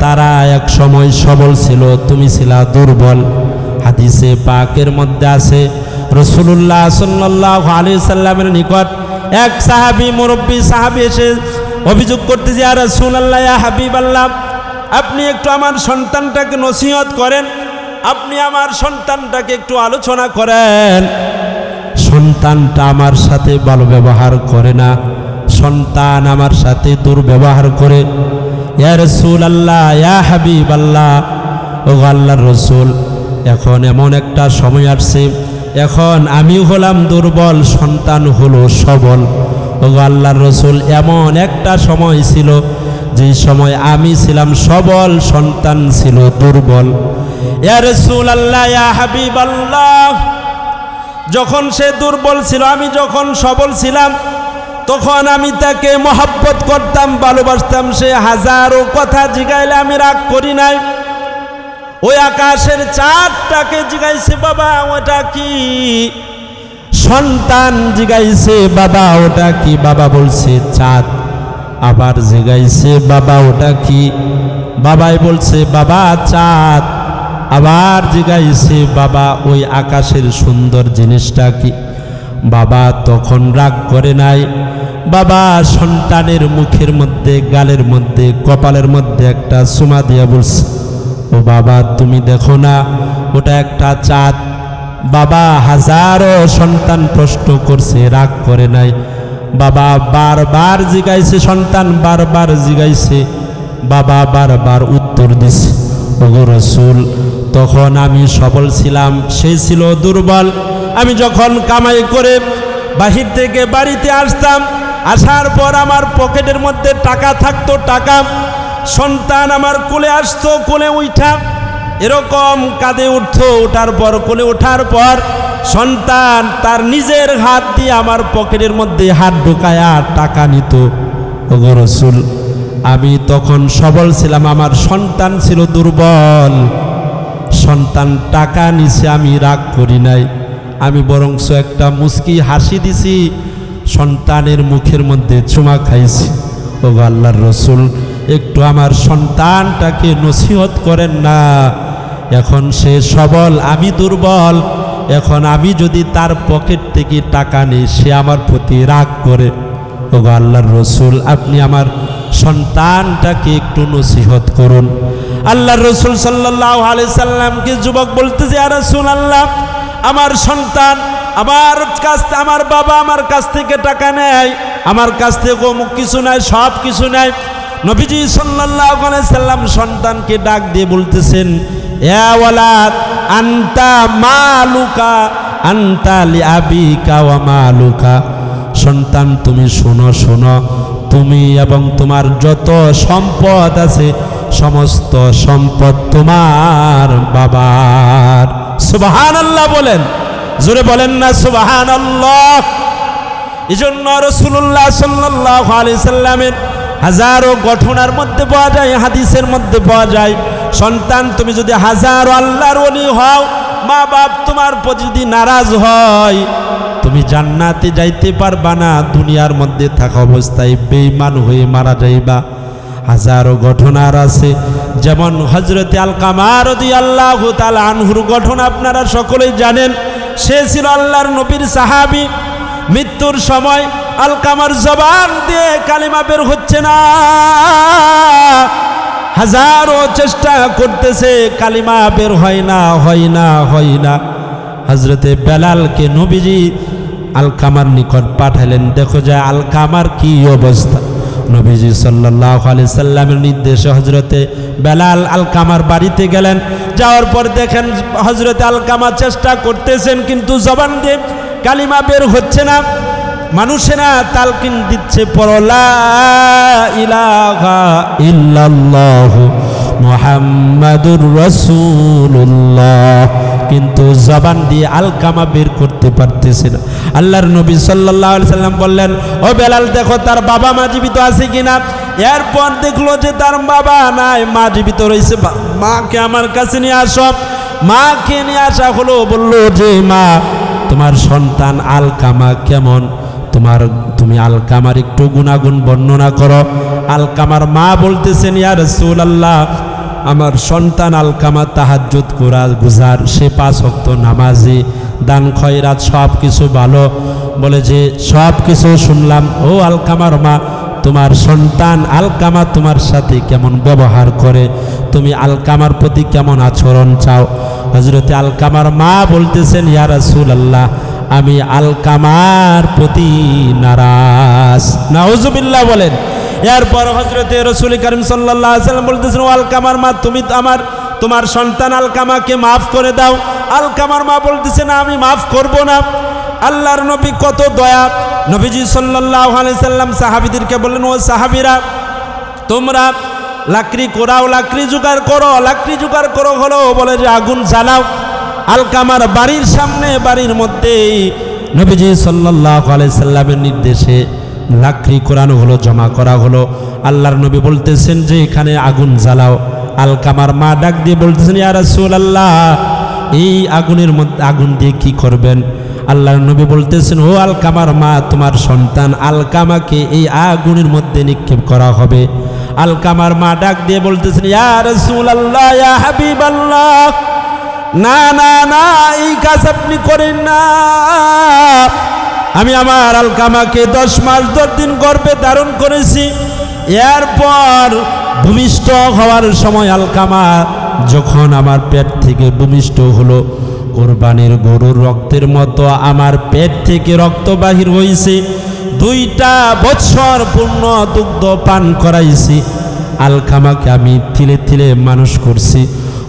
তারা এক সময় সবল ছিল, তুমি ছিলা দুর্বল। হাদিসে পাকের মধ্যে আছে, রাসূলুল্লাহ সাল্লাল্লাহু আলাইহি সাল্লামের নিকট এক সাহাবী, মুরব্বী সাহাবী এসে অভিযোগ করতেছে, ইয়া রাসূলুল্লাহ, ইয়া হাবিবাল্লাহ, আপনি একটু আমার সন্তানটাকে নসিহত করেন, আপনি আমার সন্তানটাকে একটু আলোচনা করেন। সন্তানটা আমার সাথে ভালো ব্যবহার করে না, সন্তান আমার সাথে দুর্ব্যবহার করে। ইয়া রাসূলুল্লাহ, ইয়া হাবিবাল্লাহ, ও আল্লাহর রাসূল, এখন এমন একটা সময় আসছে, এখন আমি হলাম দুর্বল, সন্তান হলো সবল। ও আল্লাহর রাসূল, এমন একটা সময় ছিল যে সময় আমি ছিলাম সবল, সন্তান ছিল দুর্বল। ইয়া রাসূলুল্লাহ, ইয়া হাবিবাল্লাহ, যখন সে দুর্বল ছিল, আমি যখন সবল ছিলাম, তখন আমি তাকে মহব্বত করতাম, ভালোবাসতাম। সে হাজারো কথা জিগাইলে আমি রাগ করি নাই। ওই আকাশের চাঁদটাকে জিগাইছে, বাবা ওটা কি? সন্তান জিগাইছে, বাবা ওটা কি? বাবা বলছে চাঁদ। আবার জিগাইছে, বাবা ওটা কি? বাবাই বলছে, বাবা চাঁদ। আবার জিগাইছে, বাবা ওই আকাশের সুন্দর জিনিসটা কি? বাবা তখন রাগ করে নাই। বাবা সন্তানের মুখের মধ্যে, গালের মধ্যে, কপালের মধ্যে একটা চুমা দিয়া বলছে, ও বাবা তুমি দেখো না ওটা একটা চাঁদ। বাবা হাজারো সন্তান প্রশ্ন করছে, রাগ করে নাই। বাবা বারবার জিগাইছে, সন্তান বারবার জিগাইছে, বাবা বারবার উত্তর দিছে, ওগো রাসূল, তখন আমি সবল ছিলাম, সে ছিল দুর্বল। আমি যখন কামাই করে বাহির থেকে বাড়িতে আসতাম, আসার পর আমার পকেটের মধ্যে টাকা থাকতো, টাকা সন্তান আমার কোলে আসতো, কোলে উঠা এরকম কাঁধে উঠতো, ওঠার পর কোলে ওঠার পর সন্তান তার নিজের হাত দিয়ে আমার পকেটের মধ্যে হাত ঢুকায়া টাকা নিত। ওগো রাসূল, আমি তখন সবল ছিলাম, আমার সন্তান ছিল দুর্বল। সন্তান টাকা নিছে, আমি রাগ করি নাই, আমি বরংস একটা মুস্কি হাসি দিছি, সন্তানের মুখের মধ্যে চুমা খাইছি। ওগো আল্লাহর রাসূল, একটু আমার সন্তানটাকে নসিহত করেন না। এখন সে সবল, আমি দুর্বল। এখন আমি যদি তার পকেট থেকে টাকা নিই, সে আমার প্রতি রাগ করে। ওগো আল্লাহর রাসূল, আপনি আমার সন্তানটাকে একটু নসিহত করুন। আল্লাহর রাসূল সাল্লাল্লাহু আলাইহি সাল্লামকে যুবক বলতেছে, ইয়া রাসূলুল্লাহ, আমার সন্তান আমার বাবা আমার কাছ থেকে টাকা নেয়, আমার কাছ থেকে অমুক কিছু নেয়, সব কিছু নেয়। নবীজি সাল্লাল্লাহু আলাইহি সাল্লাম সন্তানকে ডাক দিয়ে বলতেছেন, ইয়া ওয়ালাদ আনতা মালুকা আনতা লিআবিকা ওয়া মালুকা। সন্তান তুমি শোনো, শোনো, তুমি এবং তোমার যত সম্পদ আছে সমস্ত সম্পদ তোমার বাবার। সুবহানাল্লাহ বলেন, জোরে বলেন না সুবহানাল্লাহ। এজন্য রাসূলুল্লাহ সাল্লাল্লাহু আলাইহি সাল্লামের হাজারো ঘটনার মধ্যে পাওয়া যায়, হাদিসের মধ্যে পাওয়া যায়। সন্তান তুমি যদি হাজারো আল্লাহর ওলি হও, মা বাপ তোমার প্রতি যদি নারাজ হয়, তুমি জান্নাতে যাইতে পারবা না, দুনিয়ার মধ্যে থাকা অবস্থায় বেঈমান হয়ে মারা যাইবা। হাজারো ঘটনার আছে, যেমন হযরতে আলকামা রাদিয়াল্লাহু তাআলা আনহুর ঘটনা আপনারা সকলেই জানেন। সে ছিল আল্লাহর নবীর সাহাবী। মৃত্যুর সময় আলকামার জবান দিয়ে কালিমা বের হচ্ছে না, হাজারো চেষ্টা করতেছে, কালিমা বের হয় না, হয় না, হয় না। হযরতে বেলালকে নবীজি আলকামার নিকট পাঠালেন, দেখো যায় আলকামার কি অবস্থা। নবীজি সাল্লাল্লাহু আলাইহি সাল্লামের নির্দেশে হযরতে বেলাল আলকামার বাড়িতে গেলেন। যাওয়ার পর দেখেন হযরতে আলকামা চেষ্টা করতেছেন, কিন্তু জবান দিয়ে কালিমা বের হচ্ছে না। মানুষেরা তালকিন দিচ্ছে, পড়ো লা ইলাহা ইল্লাল্লাহ মুহাম্মাদুর রাসূলুল্লাহ, কিন্তু জবান দিয়ে আলকামা বের করতে পারতেছে না। আল্লাহর নবী সাল্লাল্লাহু আলাইহি সাল্লাম বললেন, ও বেলাল দেখো তার বাবা মা জীবিত আছে কিনা। এরপর দেখলো যে তার বাবা নাই, মা জীবিত রয়েছে। মাকে আমার কাছে নিয়ে আসো। মাকে নিয়ে আসা হলো, বলল যে মা তোমার সন্তান আলকামা কেমন, তুমি আলকামার একটু গুণাগুণ বর্ণনা করো। আলকামার মা বলতেছেন, ইয়া রাসূলুল্লাহ, আমার সন্তান আলকামা তাহাজ্জুদ গুজার, সে 5 ওয়াক্ত নামাজি, দান খয়রাত সব কিছু ভালো। বলে যে সব কিছু শুনলাম, ও আলকামার মা, তোমার সন্তান আলকামা তোমার সাথে কেমন ব্যবহার করে, তুমি আলকামার প্রতি কেমন আচরণ চাও। হযরতে আলকামার মা বলতেছেন, ইয়া রাসূলুল্লাহ, আমি আলকামার প্রতি নারাজ। নাউজুবিল্লাহ বলেন। এরপর হযরতে রাসূল কারীম সাল্লাল্লাহু আলাইহি সাল্লাম বলতেছেন, ও আলকামার মা, তুমি তোমার সন্তান আলকামাকে মাফ করে দাও। আলকামার মা বলতেছে, না, আমি মাফ করব না। আল্লাহর নবী কত দয়া। নবীজি সাল্লাল্লাহু আলাইহি সাল্লাম সাহাবীদেরকে বললেন, ও সাহাবীরা, তোমরা লাকড়ি কোরাও, লাকড়ি জোগাড় করো। লাকড়ি জোগাড় করো হলো বলে যে আগুন জ্বালাও। আলকামার বাড়ির সামনে, বাড়ির মধ্যে নবীজি সাল্লাল্লাহু আলাইহি সাল্লামের নির্দেশে লাকড়ি কোরানো হলো, জমা করা হলো। আল্লাহর নবী বলতেছেন যে এখানে আগুন জ্বালাও। আলকামার মা ডাক দিয়ে বলতেছেন, ইয়া রাসূলুল্লাহ, এই আগুনের মধ্যে আগুন দিয়ে কি করবেন? আল্লাহর নবী বলতেছেন, ও আলকামার মা, তোমার সন্তান আলকামাকে এই আগুনের মধ্যে নিক্ষেপ করা হবে। আলকামার মা ডাক দিয়ে বলতেছেন, ইয়া রাসূলুল্লাহ, ইয়া হাবিবাল্লাহ, না না না, এই কাজ আপনি করেন না। আমি আমার আলকামাকে 10 মাস 10 দিন গর্ভে ধারণ করেছি। এরপর ভূমিষ্ঠ হওয়ার সময় আলকামা যখন আমার পেট থেকে ভূমিষ্ঠ হলো, কোরবানির গরুর রক্তের মতো আমার পেট থেকে রক্ত বাহির হয়েছে। 2টা বছর পূর্ণ দুগ্ধ পান করাইছি। আলকামাকে আমি তিলে তিলে মানুষ করছি।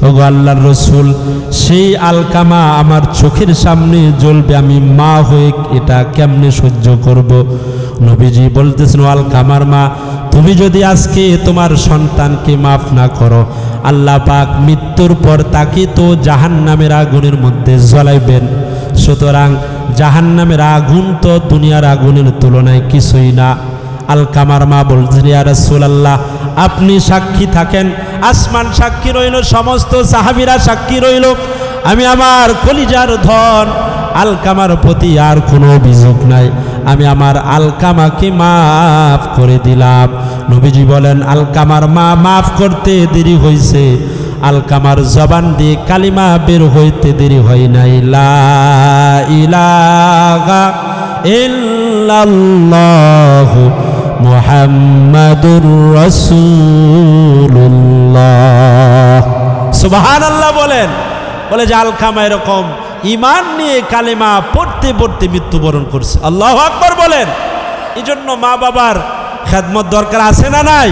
ওগো আল্লাহর রাসূল, সেই আলকামা আমার চোখের সামনে জ্বলবে, আমি মা হয়ে এটা কেমনে সহ্য করব? নবীজি বলতেছেন, ও আলকামার মা, তুমি যদি আজকে তোমার সন্তানকে মাফ না করো, আল্লাহ পাক মৃত্যুর পর তাকে তো জাহান্নামের আগুনের মধ্যে জ্বলাইবেন। সুতরাং জাহান্নামের আগুন তো দুনিয়ার আগুনের তুলনায় কিছুই না। আলকামার মা বলছেন, ইয়া রাসূলুল্লাহ, আপনি সাক্ষী থাকেন, আসমান সাক্ষী রইল, সমস্ত সাহাবীরা সাক্ষী রইল, আমি আমার কলিজার ধন আলকামার প্রতি আর কোনো অভিযোগ নাই, আমি আমার আলকামাকে মাফ করে দিলাম। নবীজি বলেন, আলকামার মা মাফ করতে দেরি হয়েছে, আলকামার জবান দিয়ে কালিমা বের হইতে দেরি হয় নাই। লা ইলাহা ইল্লাল্লাহ মুহাম্মাদুর রাসূলুল্লাহ। সুবহানাল্লাহ বলেন। বলে যে আলকামা এরকম ঈমান নিয়ে কালিমা পড়তে পড়তে মৃত্যুবরণ করছে। আল্লাহু আকবার বলেন। এই জন্য মা বাবার খেদমত দরকার আছে না নাই?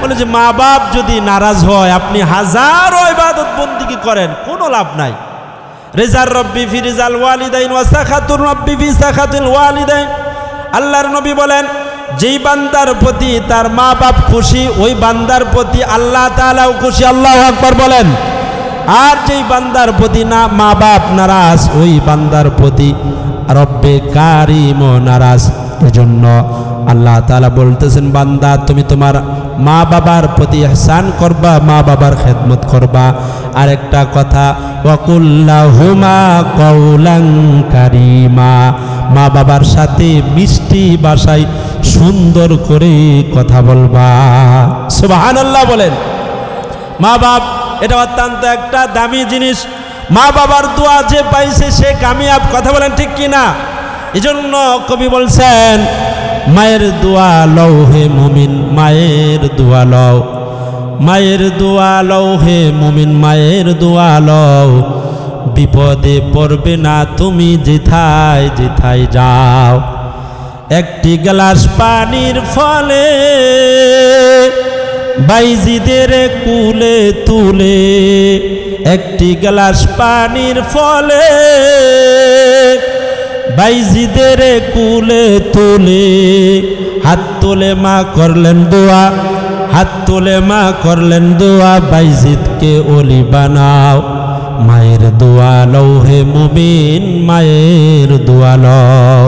বলে যে মা বাপ যদি নারাজ হয়, আপনি হাজারো ইবাদত বন্দেগী করেন, কোনো লাভ নাই। রিজার রব্বি ফি রিজাল ওয়ালিদাইন ওয়া সাখাতুর রব্বি ফি সাখাতিল ওয়ালিদাইন। আল্লাহর নবী বলেন, যেই বান্দার প্রতি তার মা বাপ খুশি, ওই বান্দার প্রতি আল্লাহ তাআলাও খুশি। আল্লাহু আকবার বলেন। আর যেই বান্দার প্রতি না মা বাপ নারাজ, ওই বান্দার প্রতি রব্বে কারিমও নারাজ। এজন্য আল্লাহ তাআলা বলতেছেন বান্দা তুমি তোমার মা বাবার প্রতি ইহসান করবা, মা বাবার খেদমত করবা। আরেকটা কথা ওয়াকুল্লাহুমা কাওলান কারীমা, মা বাবার সাথে মিষ্টি ভাষায় সুন্দর করে কথা বলবা। সুবহানাল্লাহ বলেন। মা বাপ এটা অত্যন্ত একটা দামি জিনিস। মা বাবার দোয়া যে পাইছে সে কামিয়াব। কথা বলেন ঠিক কিনা? এজন্য কবি বলছেন মায়ের দোয়া লও হে মুমিন, মায়ের দোয়া লও, মায়ের দোয়া লও হে মুমিন, মায়ের দোয়া লও। বিপদে পড়বে না তুমি যেথায় যেথায় যাও। একটি গ্লাস পানির ফলে বাইজিদের কুলে তুলে, একটি গ্লাস পানির ফলে বাইজিদের কুলে তুলে। হাত তুলে মা করলেন দোয়া, হাত তুলে মা করলেন দোয়া, বাইজিদকে ওলি বানাও। মায়ের দোয়া লও হে মুমিন, মায়ের দোয়া লও।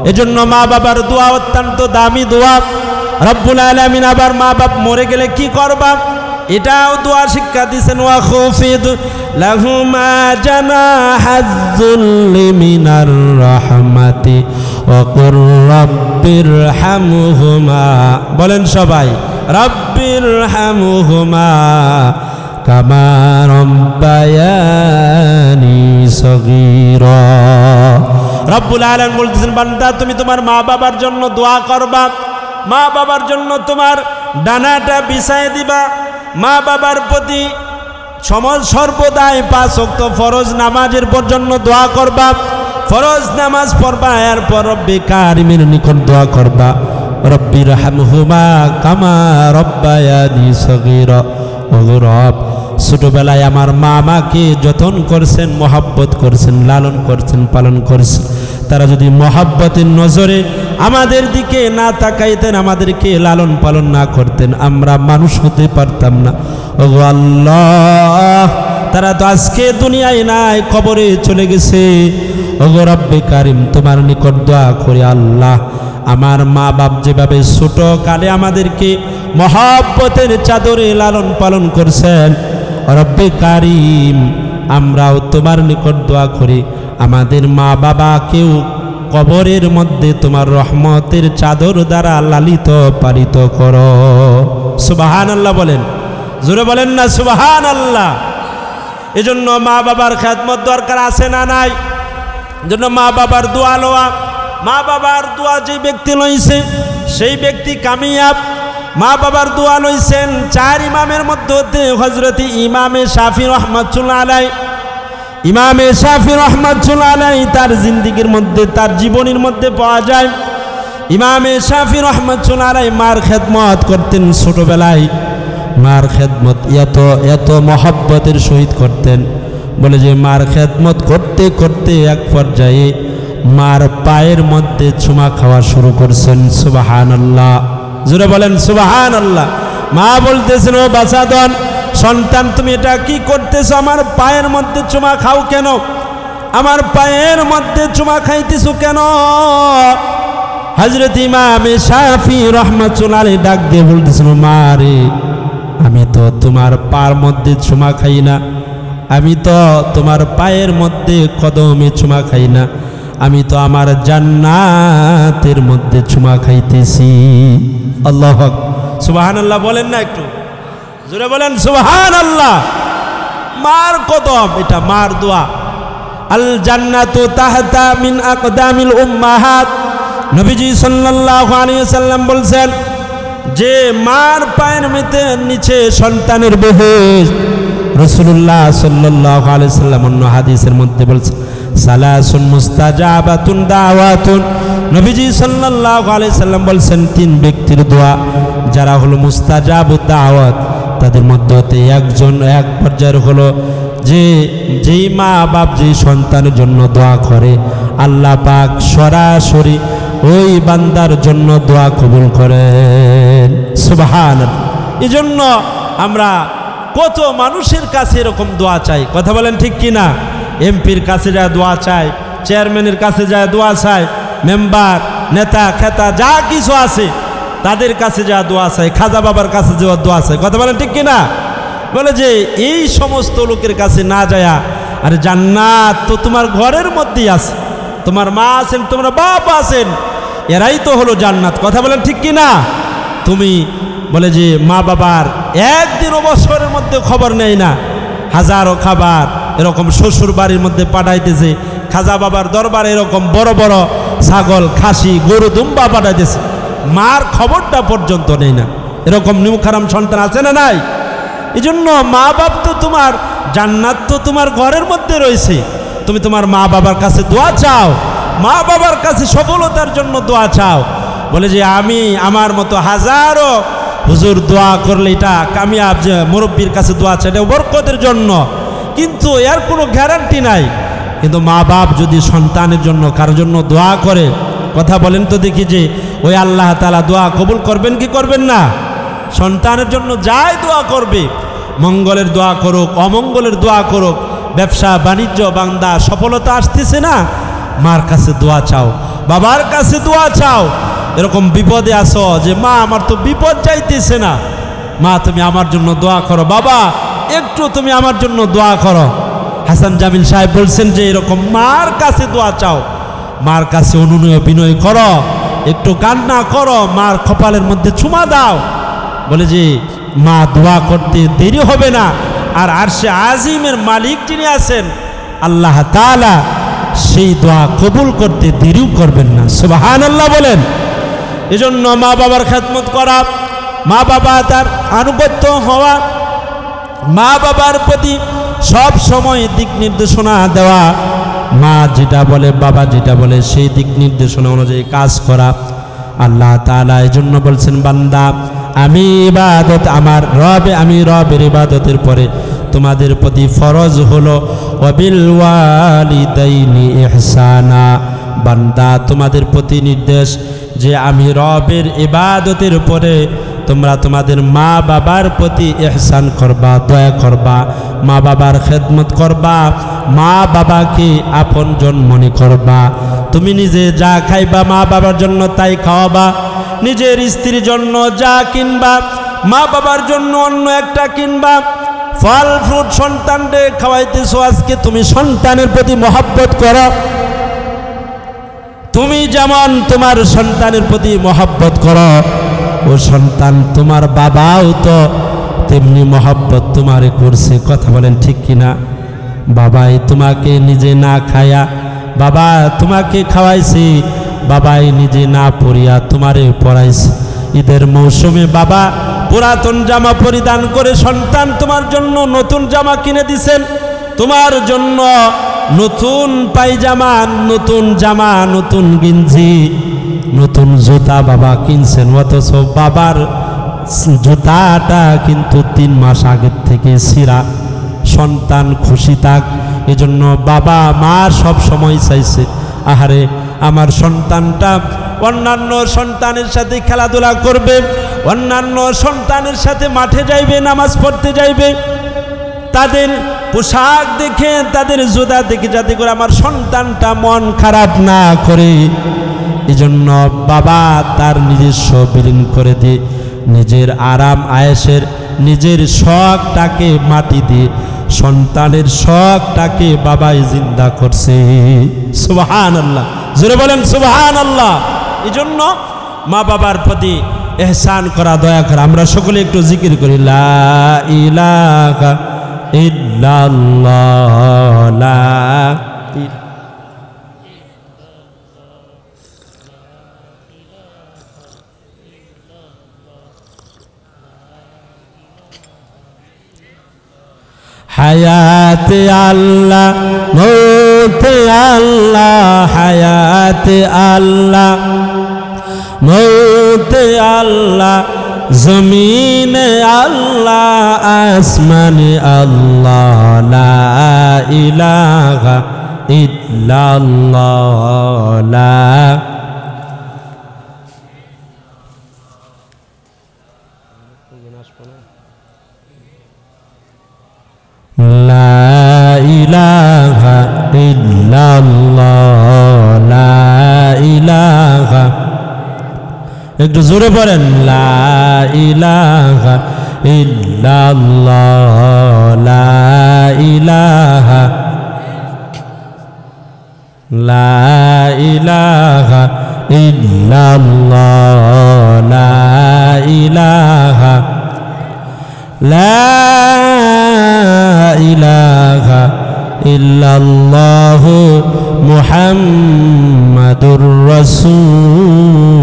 এজন্য মা বাবার দোয়া অত্যন্ত দামি দোয়া। রব্বুল আলামিন আবার মা বাপ মরে গেলে কি করবা এটাও দোয়া শিক্ষা দিয়েছেন। ওয়া খুফিদ লাহুমা জানাহাজ্জুল্লি মিনার রাহমাতি ওয়া কুর রাব্বিরহামহুমা, বলেন সবাই রাব্বিরহামহুমা কামা রাব্বায়ানি সগীরা। রব্বুল আলামিন বলতেছেন বান্দা তুমি তোমার মা বাবার জন্য দোয়া করবা, মা বাবার জন্য তোমার ডানাটা বিছায় দিবা, মা বাবার প্রতি সর্বদাই 5 ওয়াক্ত ফরজ নামাজের জন্য দোয়া করবা, ফরজ নামাজ পড়বা, এরপর রব্বি কারিমের নিকট দোয়া করবা রব্বিরহামহুমা কামা রাব্বায়ানি সগীরা। ওগো রব, ছোটবেলায় আমার মা আমাকে যতন করছেন, মহব্বত করছেন, লালন করছেন, পালন করছেন, তারা যদি মহব্বতের নজরে আমাদের দিকে না তাকাইতেন, আমাদেরকে লালন পালন না করতেন, আমরা মানুষ হতে পারতাম না। ওগো আল্লাহ, তারা তো আজকে দুনিয়ায় নাই, কবরে চলে গেছে। ওগো রব্বে কারিম, তোমার নিকট দোয়া করি আল্লাহ, আমার মা বাপ যেভাবে ছোট কালে আমাদেরকে মহব্বতের চাদরে লালন পালন করছেন, রব্বে কারিম আমরাও তোমার নিকট দোয়া করি আমাদের মা বাবাকেও কবরের মধ্যে তোমার রহমতের চাদর দ্বারা লালিত পালিত করো। সুবহানাল্লাহ বলেন, জোরে বলেন না সুবহানাল্লাহ। এজন্য মা বাবার খেদমত দরকার আছে না নাই? জন্য মা বাবার দোয়া লওয়া, মা বাবার দোয়া যে ব্যক্তি লইছে সেই ব্যক্তি কামিয়াব। মা বাবার দোয়া লইছেন 4 ইমামের মধ্যে হযরত ইমামে শাফি রাহমাতুল্লাহ আলাইহি। ইমামে শাফি রাহমাতুল্লাহ আলাইহি তার জিন্দেগীর মধ্যে, তার জীবনীর মধ্যে পাওয়া যায় ইমামে শাফি রাহমাতুল্লাহ আলাইহি মার খেদমত করতেন। ছোটবেলায় মার খেদমত এত মহব্বতের সহিত করতেন, বলে যে মার খেদমত করতে করতে এক পর্যায়ে মার পায়ের মধ্যে চুমা খাওয়া শুরু করছেন। সুবহানাল্লাহ, জোরে বলেন সুবহানাল্লাহ। মা বলতেছেন ও বাছাদন সন্তান, তুমি এটা কি করতেছো? আমার পায়ের মধ্যে চুমা খাও কেন? আমার পায়ের মধ্যে চুমা খাইতেছো কেন? হযরত ইমামে শাফি রাহমাতুল্লাহ আলাইহি ডাক দিয়ে বলতেছেন, মা রে, আমি তো তোমার পায়ের মধ্যে চুমা খাই না, আমি তো তোমার পায়ের মধ্যে কদমে চুমা খাই না, আমি তো আমার জান্নাতের মধ্যে চুমা খাইতেছি। আল্লাহু আকবার, সুবহানাল্লাহ বলেন না একটু জোরে বলেন সুবহানাল্লাহ। মার কদম, এটা মার দোয়া। আল জান্নাতু তাহতা মিন আকদামিল উম্মাহাত, নবীজি সাল্লাল্লাহু আলাইহি ওয়াসাল্লাম বলছেন যে মার পায়ের নিচে সন্তানের বেহেশত। রাসূলুল্লাহ সাল্লাল্লাহু আলাইহি ওয়াসাল্লাম অন্য হাদিসের মধ্যে বলছেন সালাসুন মুস্তাজাবাতুন দাওয়াতুন, নবীজি সাল্লাল্লাহু আলাইহি ওয়াসাল্লাম বলছেন 3 ব্যক্তির দোয়া যারা হলো মুস্তাজাবুদ দাওয়াত, তাদের মধ্যে একজন এক পর্যায়ের হলো যেই মা বাপ যেই সন্তানের জন্য দোয়া করে আল্লাহ পাক সরাসরি ওই বান্দার জন্য দোয়া কবুল করেন। সুবহানাল্লাহ। এজন্য আমরা কত মানুষের কাছে এরকম দোয়া চাই, কথা বলেন ঠিক কিনা? এমপির কাছে যায় দোয়া চাই, চেয়ারম্যানের কাছে যায় দোয়া চাই, মেম্বার নেতা খেতা যা কিছু আছে তাদের কাছে যা দোয়া চাই, খাজা বাবার কাছে যে দোয়া চাই, কথা বলেন ঠিক কিনা? বলে যে এই সমস্ত লোকের কাছে না যায়া, আরে জান্নাত তো তোমার ঘরের মধ্যেই আছে, তোমার মা আছেন, তোমার বাপ আছেন, এরাই তো হলো জান্নাত, কথা বলেন ঠিক কিনা? তুমি বলে যে মা বাবার একদিন অবসরের মধ্যে খবর নেই না, হাজারো খাবার এরকম শ্বশুর বাড়ির মধ্যে পাঠাইতেছে, খাজা বাবার দরবারে এরকম বড় বড় ছাগল, খাসি, গরু, দুম্বা পাঠাইতেছে, মার খবরটা পর্যন্ত নেই না। এরকম নিমখারাম সন্তান আছে না নাই? এই জন্য মা বাপ তো তোমার জান্নাত তো তোমার ঘরের মধ্যে রয়েছে, তুমি তোমার মা বাবার কাছে দোয়া চাও, মা বাবার কাছে সফলতার জন্য দোয়া চাও। বলে যে আমি আমার মতো হাজারো হুজুর দোয়া করলে এটা কামিয়াব, যে মুরব্বীর কাছে দোয়া চাই এটা বরকতের জন্য, কিন্তু এর কোনো গ্যারান্টি নাই। কিন্তু মা বাপ যদি সন্তানের জন্য কারোর জন্য দোয়া করে, কথা বলেন তো দেখি যে ওই আল্লাহ তাআলা দোয়া কবুল করবেন কি করবেন না? সন্তানের জন্য যাই দোয়া করবে, মঙ্গলের দোয়া করুক, অমঙ্গলের দোয়া করুক, ব্যবসা বাণিজ্য বান্দা সফলতা আসতেছে না, মার কাছে দোয়া চাও, বাবার কাছে দোয়া চাও। এরকম বিপদে আসো যে মা আমার তো বিপদ যাইতেছে না, মা তুমি আমার জন্য দোয়া করো, বাবা একটু তুমি আমার জন্য দোয়া করো। হাসান জামিল সাহেব বলছেন যে এরকম মার কাছে দোয়া চাও, মার কাছে অনুনয় বিনয় করো, একটু কান্না করো, মার কপালের মধ্যে চুমা দাও। বলে যে মা দোয়া করতে দেরি হবে না, আর আরশে আজিমের মালিক যিনি আছেন আল্লাহ তাআলা, সেই দোয়া কবুল করতে দেরিও করবেন না। সুবহানাল্লাহ বলেন। এজন্য মা বাবার খেদমত করা, মা বাবা তার আনুগত্য হওয়া, মা বাবার প্রতি সব সময় দিক নির্দেশনা দেওয়া, মা যেটা বলে বাবা যেটা বলে সেই দিক নির্দেশনা অনুযায়ী কাজ করা। আল্লাহ তাআলা এজন্য বলছেন, বান্দা আমি ইবাদত আমার রব, আমি রবের ইবাদতের পরে তোমাদের প্রতি ফরজ হলো ওয়াবিল ওয়ালিদাইনি ইহসানা। বান্দা তোমাদের প্রতি নির্দেশ যে আমি রবের ইবাদতের পরে তোমরা তোমাদের মা বাবার প্রতি ইহসান করবা, দয়া করবা, মা বাবার খেদমত করবা, মা বাবাকে আপনজন মনে করবা। তুমি নিজে যা খাইবা মা বাবার জন্য তাই খাওয়াবা, নিজের স্ত্রীর জন্য যা কিনবা মা বাবার জন্য অন্য একটা কিনবা। ফল ফ্রুট সন্তানকে খাওয়াইতেছো, আজকে তুমি সন্তানের প্রতি মহব্বত করো। তুমি যেমন তোমার সন্তানের প্রতি মহব্বত করো, ও সন্তান তোমার বাবাও তো তেমনি মহব্বত তোমারে করছে, কথা বলেন ঠিক কিনা? বাবাই তোমাকে নিজে না খায়া বাবা তোমাকে খাওয়াইছে, বাবাই নিজে না পড়িয়া তোমারে পড়াইছে। ঈদের মৌসুমে বাবা পুরাতন জামা পরিধান করে সন্তান তোমার জন্য নতুন জামা কিনে দিছেন, তোমার জন্য নতুন পায়জামা, নতুন জামা, নতুন গেঞ্জি, নতুন জুতা বাবা কিনছেন, অথচ বাবার জুতাটা কিন্তু 3 মাস আগের থেকে ছিঁড়া। সন্তান খুশি থাক, এজন্য বাবা মা সব সময় চাইছে আহারে আমার সন্তানটা অন্যান্য সন্তানের সাথে খেলাধুলা করবে, অন্যান্য সন্তানের সাথে মাঠে যাইবে, নামাজ পড়তে যাইবে, তাদের পোশাক দেখে তাদের জুতা দেখে যাতে করে আমার সন্তানটা মন খারাপ না করে। এজন্য বাবা তার নিজস্ব বিলীন করে দিয়ে নিজের আরাম আয়েশের নিজের শখটাকে মাটি দিয়ে সন্তানের শখটাকে বাবাই জিন্দা করছে। সুবহানাল্লাহ, জোরে বলেন সুবহানাল্লাহ। এজন্য মা বাবার প্রতি ইহসান করা, দয়া করা। আমরা সকলে একটু জিকির করি, লা ইলাহা ইল্লাল্লাহ, লা হায়াতে আল্লাহ, মৌতে আল্লাহ, হায়াতে আল্লাহ, মৌতে আল্লাহ, জমিনে আল্লাহ, আসমানে আল্লাহ, লা ইলাহা ইল্লাল্লাহ, লা লা ইলাহা ইল্লাল্লাহ, লা ইলাহা একটু জোরে পড়েন, লা ইলাহা ইল্লাল্লাহ, লা ইলাহা, লা ইলাহা ইল্লাল্লাহ, লা ইলাহা, লা ইলাহা ইল্লাল্লাহ মুহাম্মাদুর রাসূলুল্লাহ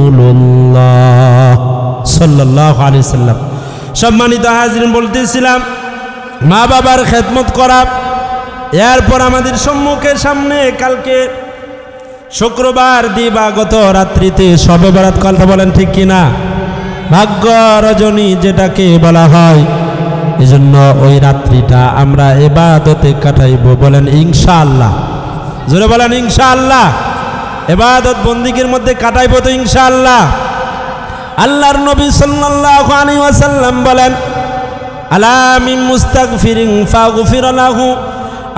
সাল্লাল্লাহু আলাইহি সাল্লাম। সম্মানিত হাজিরিন, বলতেছিলাম মা বাবার খেদমত করা। এরপর আমাদের সম্মুখে সামনে কালকে শুক্রবার দিবাগত রাত্রিতে শবে বরাত, কথা বলেন ঠিক কিনা? ভাগ্য রজনী যেটাকে বলা হয়, এজন্য ওই রাত্রিটা আমরা ইবাদতে কাটাইব। বলেন ইনশাআল্লাহ, জোরে বলেন ইনশাআল্লাহ। ইবাদত বন্দিগির মধ্যে কাটাইব তো ইনশাআল্লাহ। আল্লাহর নবী সাল্লাল্লাহু আলাইহি ওয়াসাল্লাম বলেন, আলা মিন মুস্তাগফিরিন ফাগফির লাহু,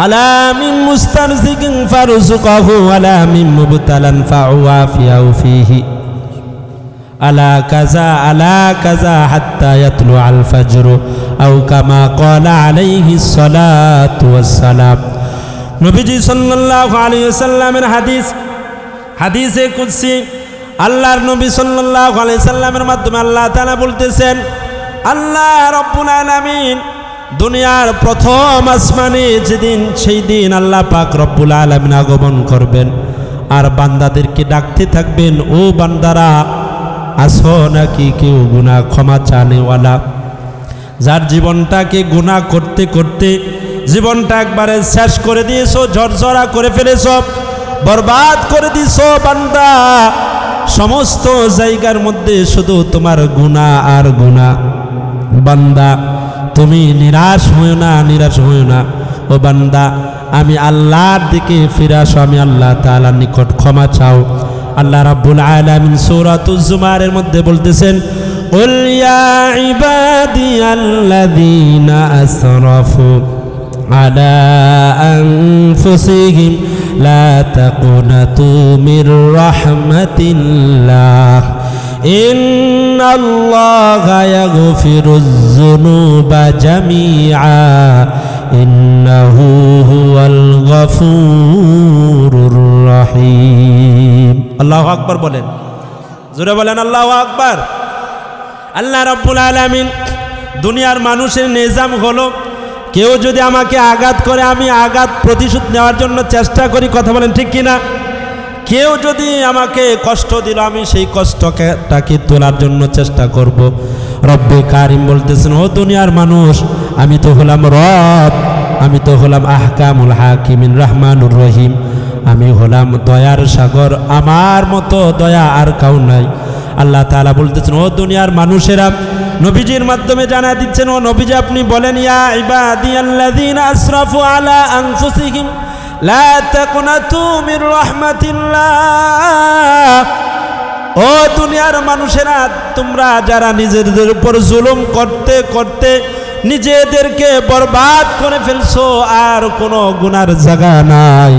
আলা মিন মুস্তারজিকিন ফারযুকহু, আলা মিন মুবতালান ফাউআফিয়াহু ফীহি, আলা কাযা হাত্তা ইয়াতলু আল ফজর, আও কামা ক্বালা আলাইহিস সালাতু ওয়াস সালাম। নবীজি সাল্লাল্লাহু আলাইহি ওয়াসাল্লামের হাদিস, হাদিসে কুদসি, আল্লাহর নবী সাল্লাল্লাহু আলাইহি সাল্লামের মাধ্যমে আল্লাহ তাআলা বলতেছেন, আল্লাহ রাব্বুল আলামিন দুনিয়ার প্রথম আসমানে যেদিন, সেই দিন আল্লাহ পাক রব্বুল আলামিন আগমন করবেন আর বান্দাদেরকে ডাকতে থাকবেন, ও বান্দারা আসো নাকি কেউ গুনাহ ক্ষমা চানেওয়ালা, যার জীবনটাকে গুনাহ করতে করতে জীবনটা একবারে শেষ করে দিয়েছো, ঝরঝরা করে ফেলেছো, বরবাদ করে দিছো বান্দা, সমস্ত জায়গার মধ্যে শুধু তোমার গুনাহ আর গুনাহ। বান্দা তুমি নিরাশ হইও না, নিরাশ হইও না। ও বান্দা, আমি আল্লাহর দিকে ফিরে আসো, আমি আল্লাহ তাআলার নিকট ক্ষমা চাও। আল্লাহ রাব্বুল আলামিন সূরাতুজ জুমারের মধ্যে বলতেছেন, কুল ইয়া ইবাদিয়াল্লাযীনা আসরাফু আলা আনফুসিহিম লা তাকুনাতু মির রাহমাতিল্লাহ, ইন্নাল্লাহা ইয়াগফিরুয যুনুবা জামিআ, ইন্নাহু হুয়াল গফুরুর রহিম। আল্লাহু আকবার বলেন, জোরে বলেন আল্লাহু আকবার। আল্লাহ রাব্বুল আলামিন দুনিয়ার মানুষের নিজাম হলো, কেউ যদি আমাকে আঘাত করে আমি আঘাত প্রতিশোধ নেওয়ার জন্য চেষ্টা করি, কথা বলেন ঠিক কিনা? কেউ যদি আমাকে কষ্ট দিল আমি সেই কষ্টটাকে তোলার জন্য চেষ্টা করব। রব্বে কারিম বলতেছেন, ও দুনিয়ার মানুষ, আমি তো হলাম রব, আমি তো হলাম আহকামুল হাকিমিন রহমানুর রহিম, আমি হলাম দয়ার সাগর, আমার মতো দয়া আর কাউ নাই। আল্লাহ তাআলা বলতেছেন, ও দুনিয়ার মানুষেরা, নবীজির মাধ্যমে জানা দিচ্ছেন, ও নবীজি আপনি বলেন, ইয়া ইবাদিয়াল্লাযীনা আসরাফু আলা আনফুসিহিম লা তাকুনাতু মির রাহমাতিল্লাহ। ও দুনিয়ার মানুষেরা, তোমরা যারা নিজেদের উপর জুলুম করতে করতে নিজেদেরকে বরবাদ করে ফেলছো, আর কোনো গুনার জায়গা নাই,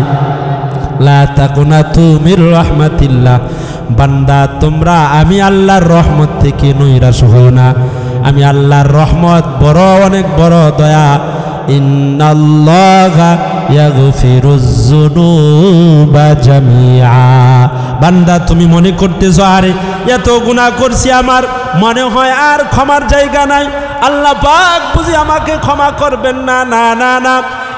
লা তাকুনাতু মির রাহমাতিল্লাহ। বান্দা তোমরা আমি আল্লাহর রহমত থেকে নৈরাশ হও না, আমি আল্লাহর রহমত বড়, অনেক বড় দয়া। ইন্নাল্লাহা ইয়াগফিরুয যুনুবা জামিআ। বান্দা তুমি মনে করতেছো আরে এত গুনাহ করছি, আমার মনে হয় আর ক্ষমার জায়গা নাই, আল্লাহ পাক বুঝি আমাকে ক্ষমা করবেন না? না না না,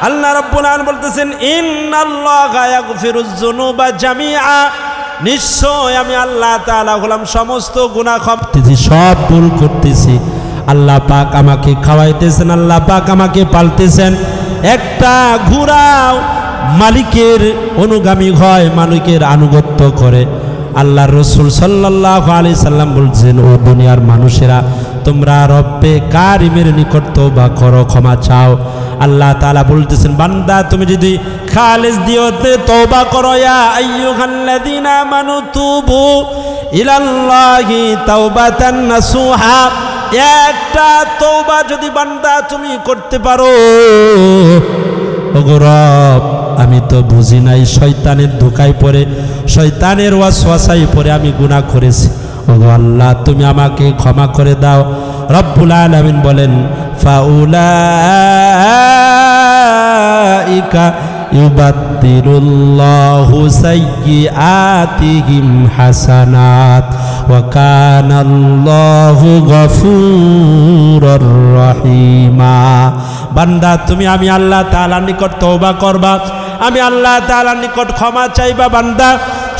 আল্লাহ রাব্বুল আলামিন বলতেছেন, ইন্নাল্লাহা ইয়াগফিরুয যুনুবা জামিআ, নিশ্চয় আমি আল্লাহ তাআলা হলাম সমস্ত গুনাহ ক্ষমা করতেছি, সব ভুল করতেছি। আল্লাহ পাক আমাকে খাওয়াইতেছেন, আল্লাহ পাক আমাকে পালতেছেন। একটা ঘোড়াও মালিকের অনুগামী হয়, মালিকের আনুগত্য করে। আল্লাহ রসুল সাল্লাল্লাহু আলাইহি সাল্লাম বলছেন, ও দুনিয়ার মানুষেরা, তোমরা রব্বে কারিমের নিকট তওবা করো, ক্ষমা চাও। আল্লাহ তাআলা বলতেছেন, বান্দা তুমি যদি খালিস দিয়তে তওবা করো, ইয়া আইয়ুহাল্লাযীনা আমানু তুবু ইলাল্লাহি তাওবাতান নাসুহা, একটা তওবা যদি বান্দা তুমি করতে পারো, ওগো রব আমি তো বুঝি নাই, শয়তানের ধোঁকায় পড়ে, শয়তানের ওয়াসওয়াসায় পড়ে আমি গুনাহ করেছি। ওগো আল্লাহ তুমি আমাকে ক্ষমা করে দাও। রব্বুল আলামিন বলেন ফাউলাইকা ইউবাদদিলুল্লাহু সাইয়্যাতিহিম হাসানাত ওয়া কানাল্লাহু গফুরুর রহিমা। বান্দা তুমি আমি আল্লাহ তাআলার নিকট তওবা করবা, আমি আল্লাহ তাআলার নিকট ক্ষমা চাইবা। বান্দা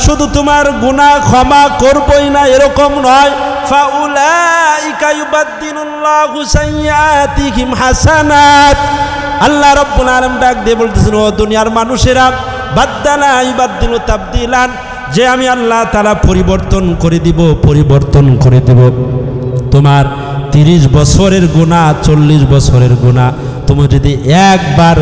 শুধু তোমার গুনাহ ক্ষমা করবই না এরকম নয়, ফাউলাইকা ইউবাদদিলুল্লাহু সাইয়্যাতিহিম হাসানাত। আল্লাহ রাব্বুল আলামিন ডাক দিয়ে বলতেছেন, ও দুনিয়ার মানুষেরা, বাদদালা ইউবাদদিলু তাবদিলান, যে আমি আল্লাহ তাআলা পরিবর্তন করে দিব, পরিবর্তন করে দেব। তোমার 30 বছরের গুনাহ, 40 বছরের গুনাহ তুমি যদি একবার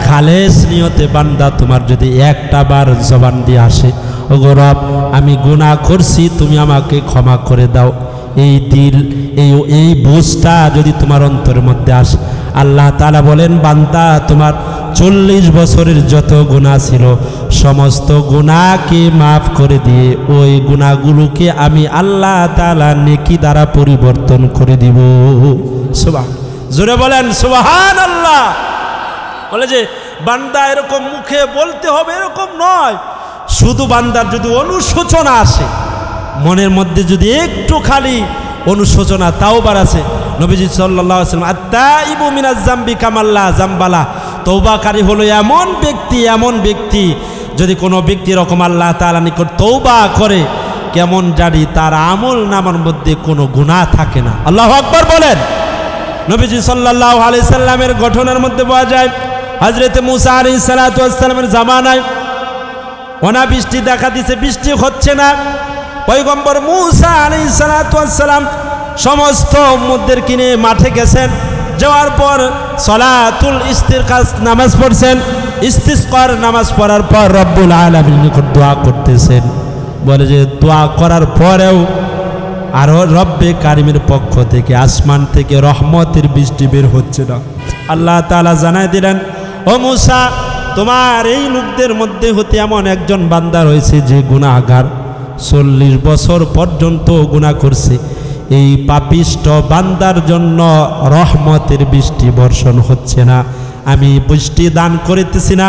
খালেস নিয়তে বান্দা তোমার যদি একটা বার জবান দিয়ে আসে, ওগো রব আমি গুনাহ করছি, তুমি আমাকে ক্ষমা করে দাও, এই দিল এই বুঝটা যদি তোমার অন্তরের মধ্যে আসে, আল্লাহ তাআলা বলেন বান্দা তোমার 40 বছরের যত গুনাহ ছিল সমস্ত গুনাহকে মাফ করে দিয়ে ওই গুনাহগুলোকে আমি আল্লাহ তাআলা নেকি দ্বারা পরিবর্তন করে দিব। জোরে বলেন সুবহানাল্লাহ। বলে যে বান্দা এরকম মুখে বলতে হবে এরকম নয়, শুধু বান্দার যদি অনুশোচনা আসে মনের মধ্যে, যদি একটু খালি অনুশোচনা তাওবার আছে, নবীজি সাল্লাল্লাহু আলাইহি ওয়াসাল্লাম আত-তাইবু মিনাজ যামবি কামাল্লা যামবালা, তওবাকারী হলো এমন ব্যক্তি যদি কোনো ব্যক্তি এরকম আল্লাহ তাআলা নিকট তওবা করে কেমন জানি তার আমল নামার মধ্যে কোনো গুনাহ থাকে না। আল্লাহু আকবার বলেন। নবীজি সাল্লাল্লাহু আলাইহি সাল্লামের ঘটনার মধ্যে পাওয়া যায় হযরত মুসা আলাইহিস সালাতু ওয়াস সালামের জামানায় অনাবৃষ্টি দেখা দিছে, বৃষ্টি হচ্ছে না। পয়গম্বর মুসা আলাইহিস সালাতু ওয়াস সালাম সমস্ত উম্মতদের কিনে মাঠে গেছেন, যাওয়ার পর সলাতুল ইস্তিরকাস নামাজ পড়ছেন, ইস্তিসকার নামাজ পড়ার পর রব্বুল আলামিনের নিকট দোয়া করতেছেন। বলে যে দোয়া করার পরেও আরো রব্বে কারিমের পক্ষ থেকে আসমান থেকে রহমতের বৃষ্টি বের হচ্ছে না। আল্লাহ তাআলা জানায় দিলেন, ও মুসা তোমার এই লোকদের মধ্যে হতে এমন একজন বান্দা রয়েছে যে গুনাহগার, 40 বছর পর্যন্ত গুনাহ করছে, এই পাপিষ্ট বান্দার জন্য রহমতের বৃষ্টি বর্ষণ হচ্ছে না, আমি বৃষ্টি দান করিতেছি না।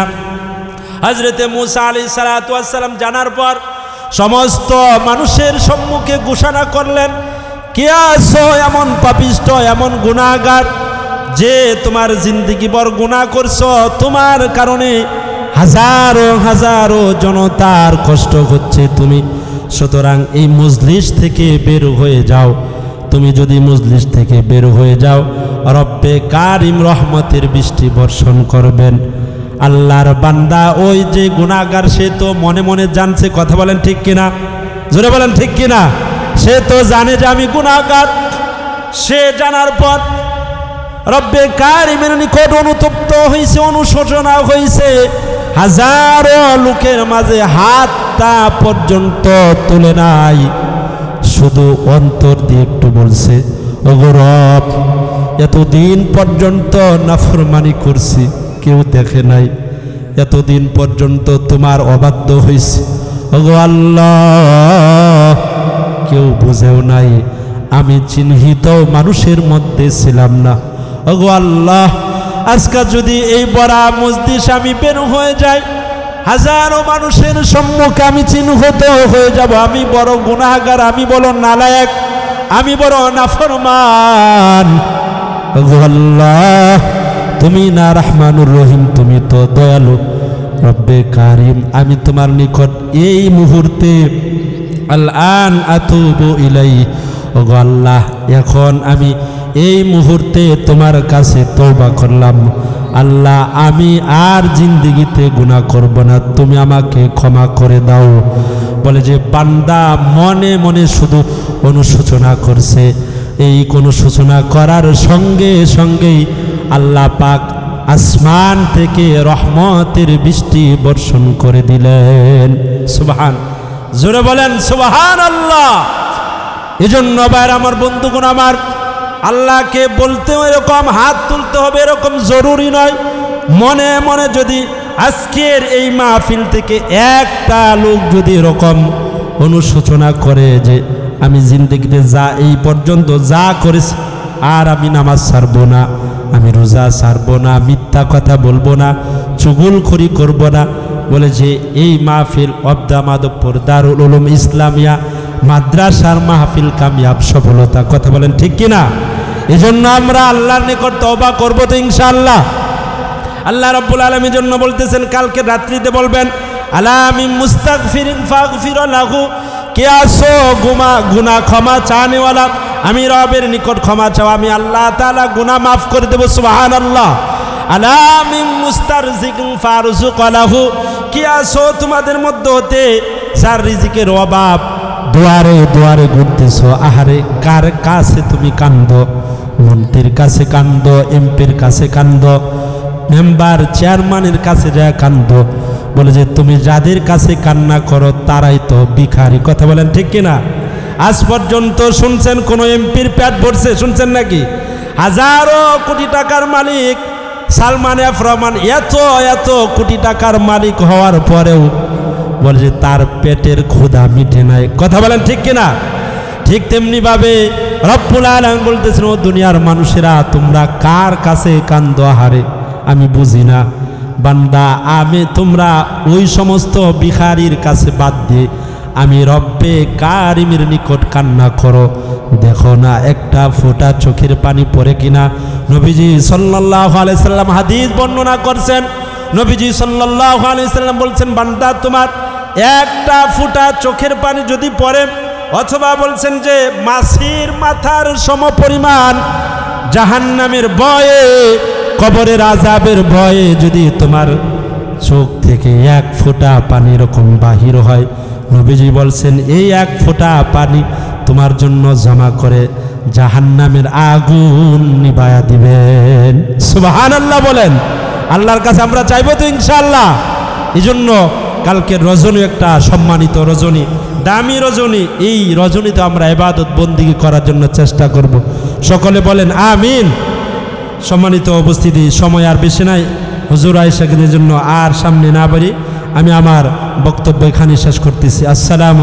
হযরতে মুসা আলাইহিস সালাতু ওয়াস সালাম জানার পর সমস্ত মানুষের সম্মুখে ঘোষণা করলেন, কে আছো এমন পাপিষ্ট এমন গুনাহগার যে তোমার জিন্দেগি ভর গুনাহ করছো, তোমার কারণে হাজারো হাজারো জনতার কষ্ট হচ্ছে, তুমি সুতরাং এই মজলিস থেকে বের হয়ে যাও। তুমি যদি মজলিস থেকে বের হয়ে যাও রব্বে কারিম রহমতের বৃষ্টি বর্ষণ করবেন। আল্লাহর বান্দা ওই যে গুনাহগার সে তো মনে মনে জানছে, কথা বলেন ঠিক কিনা, জোরে বলেন ঠিক কিনা, সে তো জানে যে আমি গুনাহগার। সে জানার পর রব্বে কারিমের নিকট অনুতপ্ত হয়েছে, অনুশোচনা হয়েছে, হাজারো লোকের মাঝে হাতটা পর্যন্ত তুলে নাই, শুধু অন্তর দিয়ে একটু বলছে, ওগো রব এতদিন পর্যন্ত নাফরমানি করছি কেউ দেখে নাই, এতদিন পর্যন্ত তোমার অবাধ্য হয়েছে, ওগো আল্লাহ কেউ বুঝেও নাই, আমি চিহ্নিত মানুষের মধ্যে ছিলাম না, ওগো আল্লাহ আজকে যদি এই বড় মজলিস আমি বের হয়ে যাই, হাজারো মানুষের সম্মুখে আমি চিহ্নিত হয়ে যাব, আমি বড় গুনাহগার, আমি বড় নালায়েক, আমি বড় নাফরমান। ওগো আল্লাহ তুমি না রহমানুর রহিম, তুমি তো দয়ালু রব্বে কারিম, আমি তোমার নিকট এই মুহূর্তে আল-আন আতুবু ইলাই, ওগো আল্লাহ এখন আমি এই মুহূর্তে তোমার কাছে তওবা করলাম, আল্লাহ আমি আর জিন্দেগিতে গুনাহ করব না, তুমি আমাকে ক্ষমা করে দাও। বলে যে বান্দা মনে মনে শুধু অনুশোচনা করছে, এই অনুশোচনা করার সঙ্গে সঙ্গেই আল্লাহ পাক আসমান থেকে রহমতের বৃষ্টি বর্ষণ করে দিলেন। সুবহান, জোরে বলেন সুবহানাল্লাহ। এজন্য ভাইরা আমার, বন্ধুগণ আমার, আল্লাহকে বলতে এরকম হাত তুলতে হবে এরকম জরুরি নয়। মনে মনে যদি আজকের এই মাহফিল থেকে একটা লোক যদি এরকম অনুশোচনা করে যে আমি জিন্দেগিতে যা এই পর্যন্ত যা করেছি আর আমি নামাজ ছাড়বো না, আমি রোজা ছাড়বো না, মিথ্যা কথা বলবো না, চুগলখড়ি করবো না। বলে যে এই মাহফিল অব দা মাধবপুর দারুল উলুম ইসলামিয়া মাদ্রাসার মাহফিল কামিয়াব সফলতা। কথা বলেন ঠিক কিনা? এজন্য আমরা আল্লাহর নিকট তওবা করব তো ইনশাআল্লাহ। আল্লাহ রাব্বুল আলামিন জন্য বলতেছেন কালকে রাত্রিতে বলবেন আলা মিন মুস্তাগফিরিন ফাগফির লাহু, কে আসো গুনাহ ক্ষমা চানেওয়ালা, আমি রবের নিকট ক্ষমা চাও, আমি আল্লাহ তাআলা গুনাহ মাফ করে দেব। সুবহানাল্লাহ। আলা মিন মুস্তারজিকিন ফারযুক লাহু, কে আসো তোমাদের মধ্যে হতে যার রিজিকের অভাব, দুয়ারে দুয়ারে ঘুরতেছো, আহারে কার কাছে তুমি কান্দো? মন্ত্রীর কাছে কান্দো, এমপির কাছে কান্দো, মেম্বার চেয়ারম্যানের কাছে যায় কান্দো। বলে যে তুমি যাদের কাছে কান্না করো তারাই তো ভিখারি। কথা বলেন ঠিক কিনা? আজ পর্যন্ত শুনছেন কোন এমপির পেট ভরছে? শুনছেন নাকি? হাজারো কোটি টাকার মালিক সালমান এফ রহমান এত এত কোটি টাকার মালিক হওয়ার পরেও বলে যে তার পেটের ক্ষুধা মিটে নাই। কথা বলেন ঠিক কিনা? ঠিক তেমনি ভাবে রব্বুল আলামিন বলতেছেন ও দুনিয়ার মানুষেরা তোমরা কার কাছে কান্দো? হারে আমি বুঝি না বান্দা, তোমরা ওই সমস্ত ভিখারির কাছে বাদ দিয়ে আমি রব্বে কারিমের নিকট কান্না করো। দেখো না একটা ফোঁটা চোখের পানি পড়ে কিনা? নবীজি সাল্লাল্লাহু আলাইহি সাল্লাম হাদিস বর্ণনা করছেন, নবীজি সাল্লাল্লাহু আলাইহি সাল্লাম বলছেন বান্দা তোমার একটা ফোঁটা চোখের পানি যদি পড়ে, অথবা বলছেন যে মাছির মাথার সমপরিমাণ জাহান্নামের ভয়ে, কবরের আযাবের ভয়ে যদি তোমার চোখ থেকে এক ফোঁটা পানি এরকম বাহির হয়, নবীজি বলছেন এই এক ফোঁটা পানি তোমার জন্য জমা করে জাহান্নামের আগুন নিভায়া দিবেন। সুবহানাল্লাহ বলেন। আল্লাহর কাছে আমরা চাইবো তো ইনশাআল্লাহ। এই জন্য কালকের রজনী একটা সম্মানিত রজনী, দামি রজনী, এই রজনীতে আমরা ইবাদত বন্দেগী করার জন্য চেষ্টা করব। সকলে বলেন আমিন। সম্মানিত উপস্থিতি, সময় আর বেশি নাই, হুজুর আয়েশাদের জন্য আর সামনে না বাড়ি আমি আমার বক্তব্য এখানে শেষ করতেছি। আসসালামু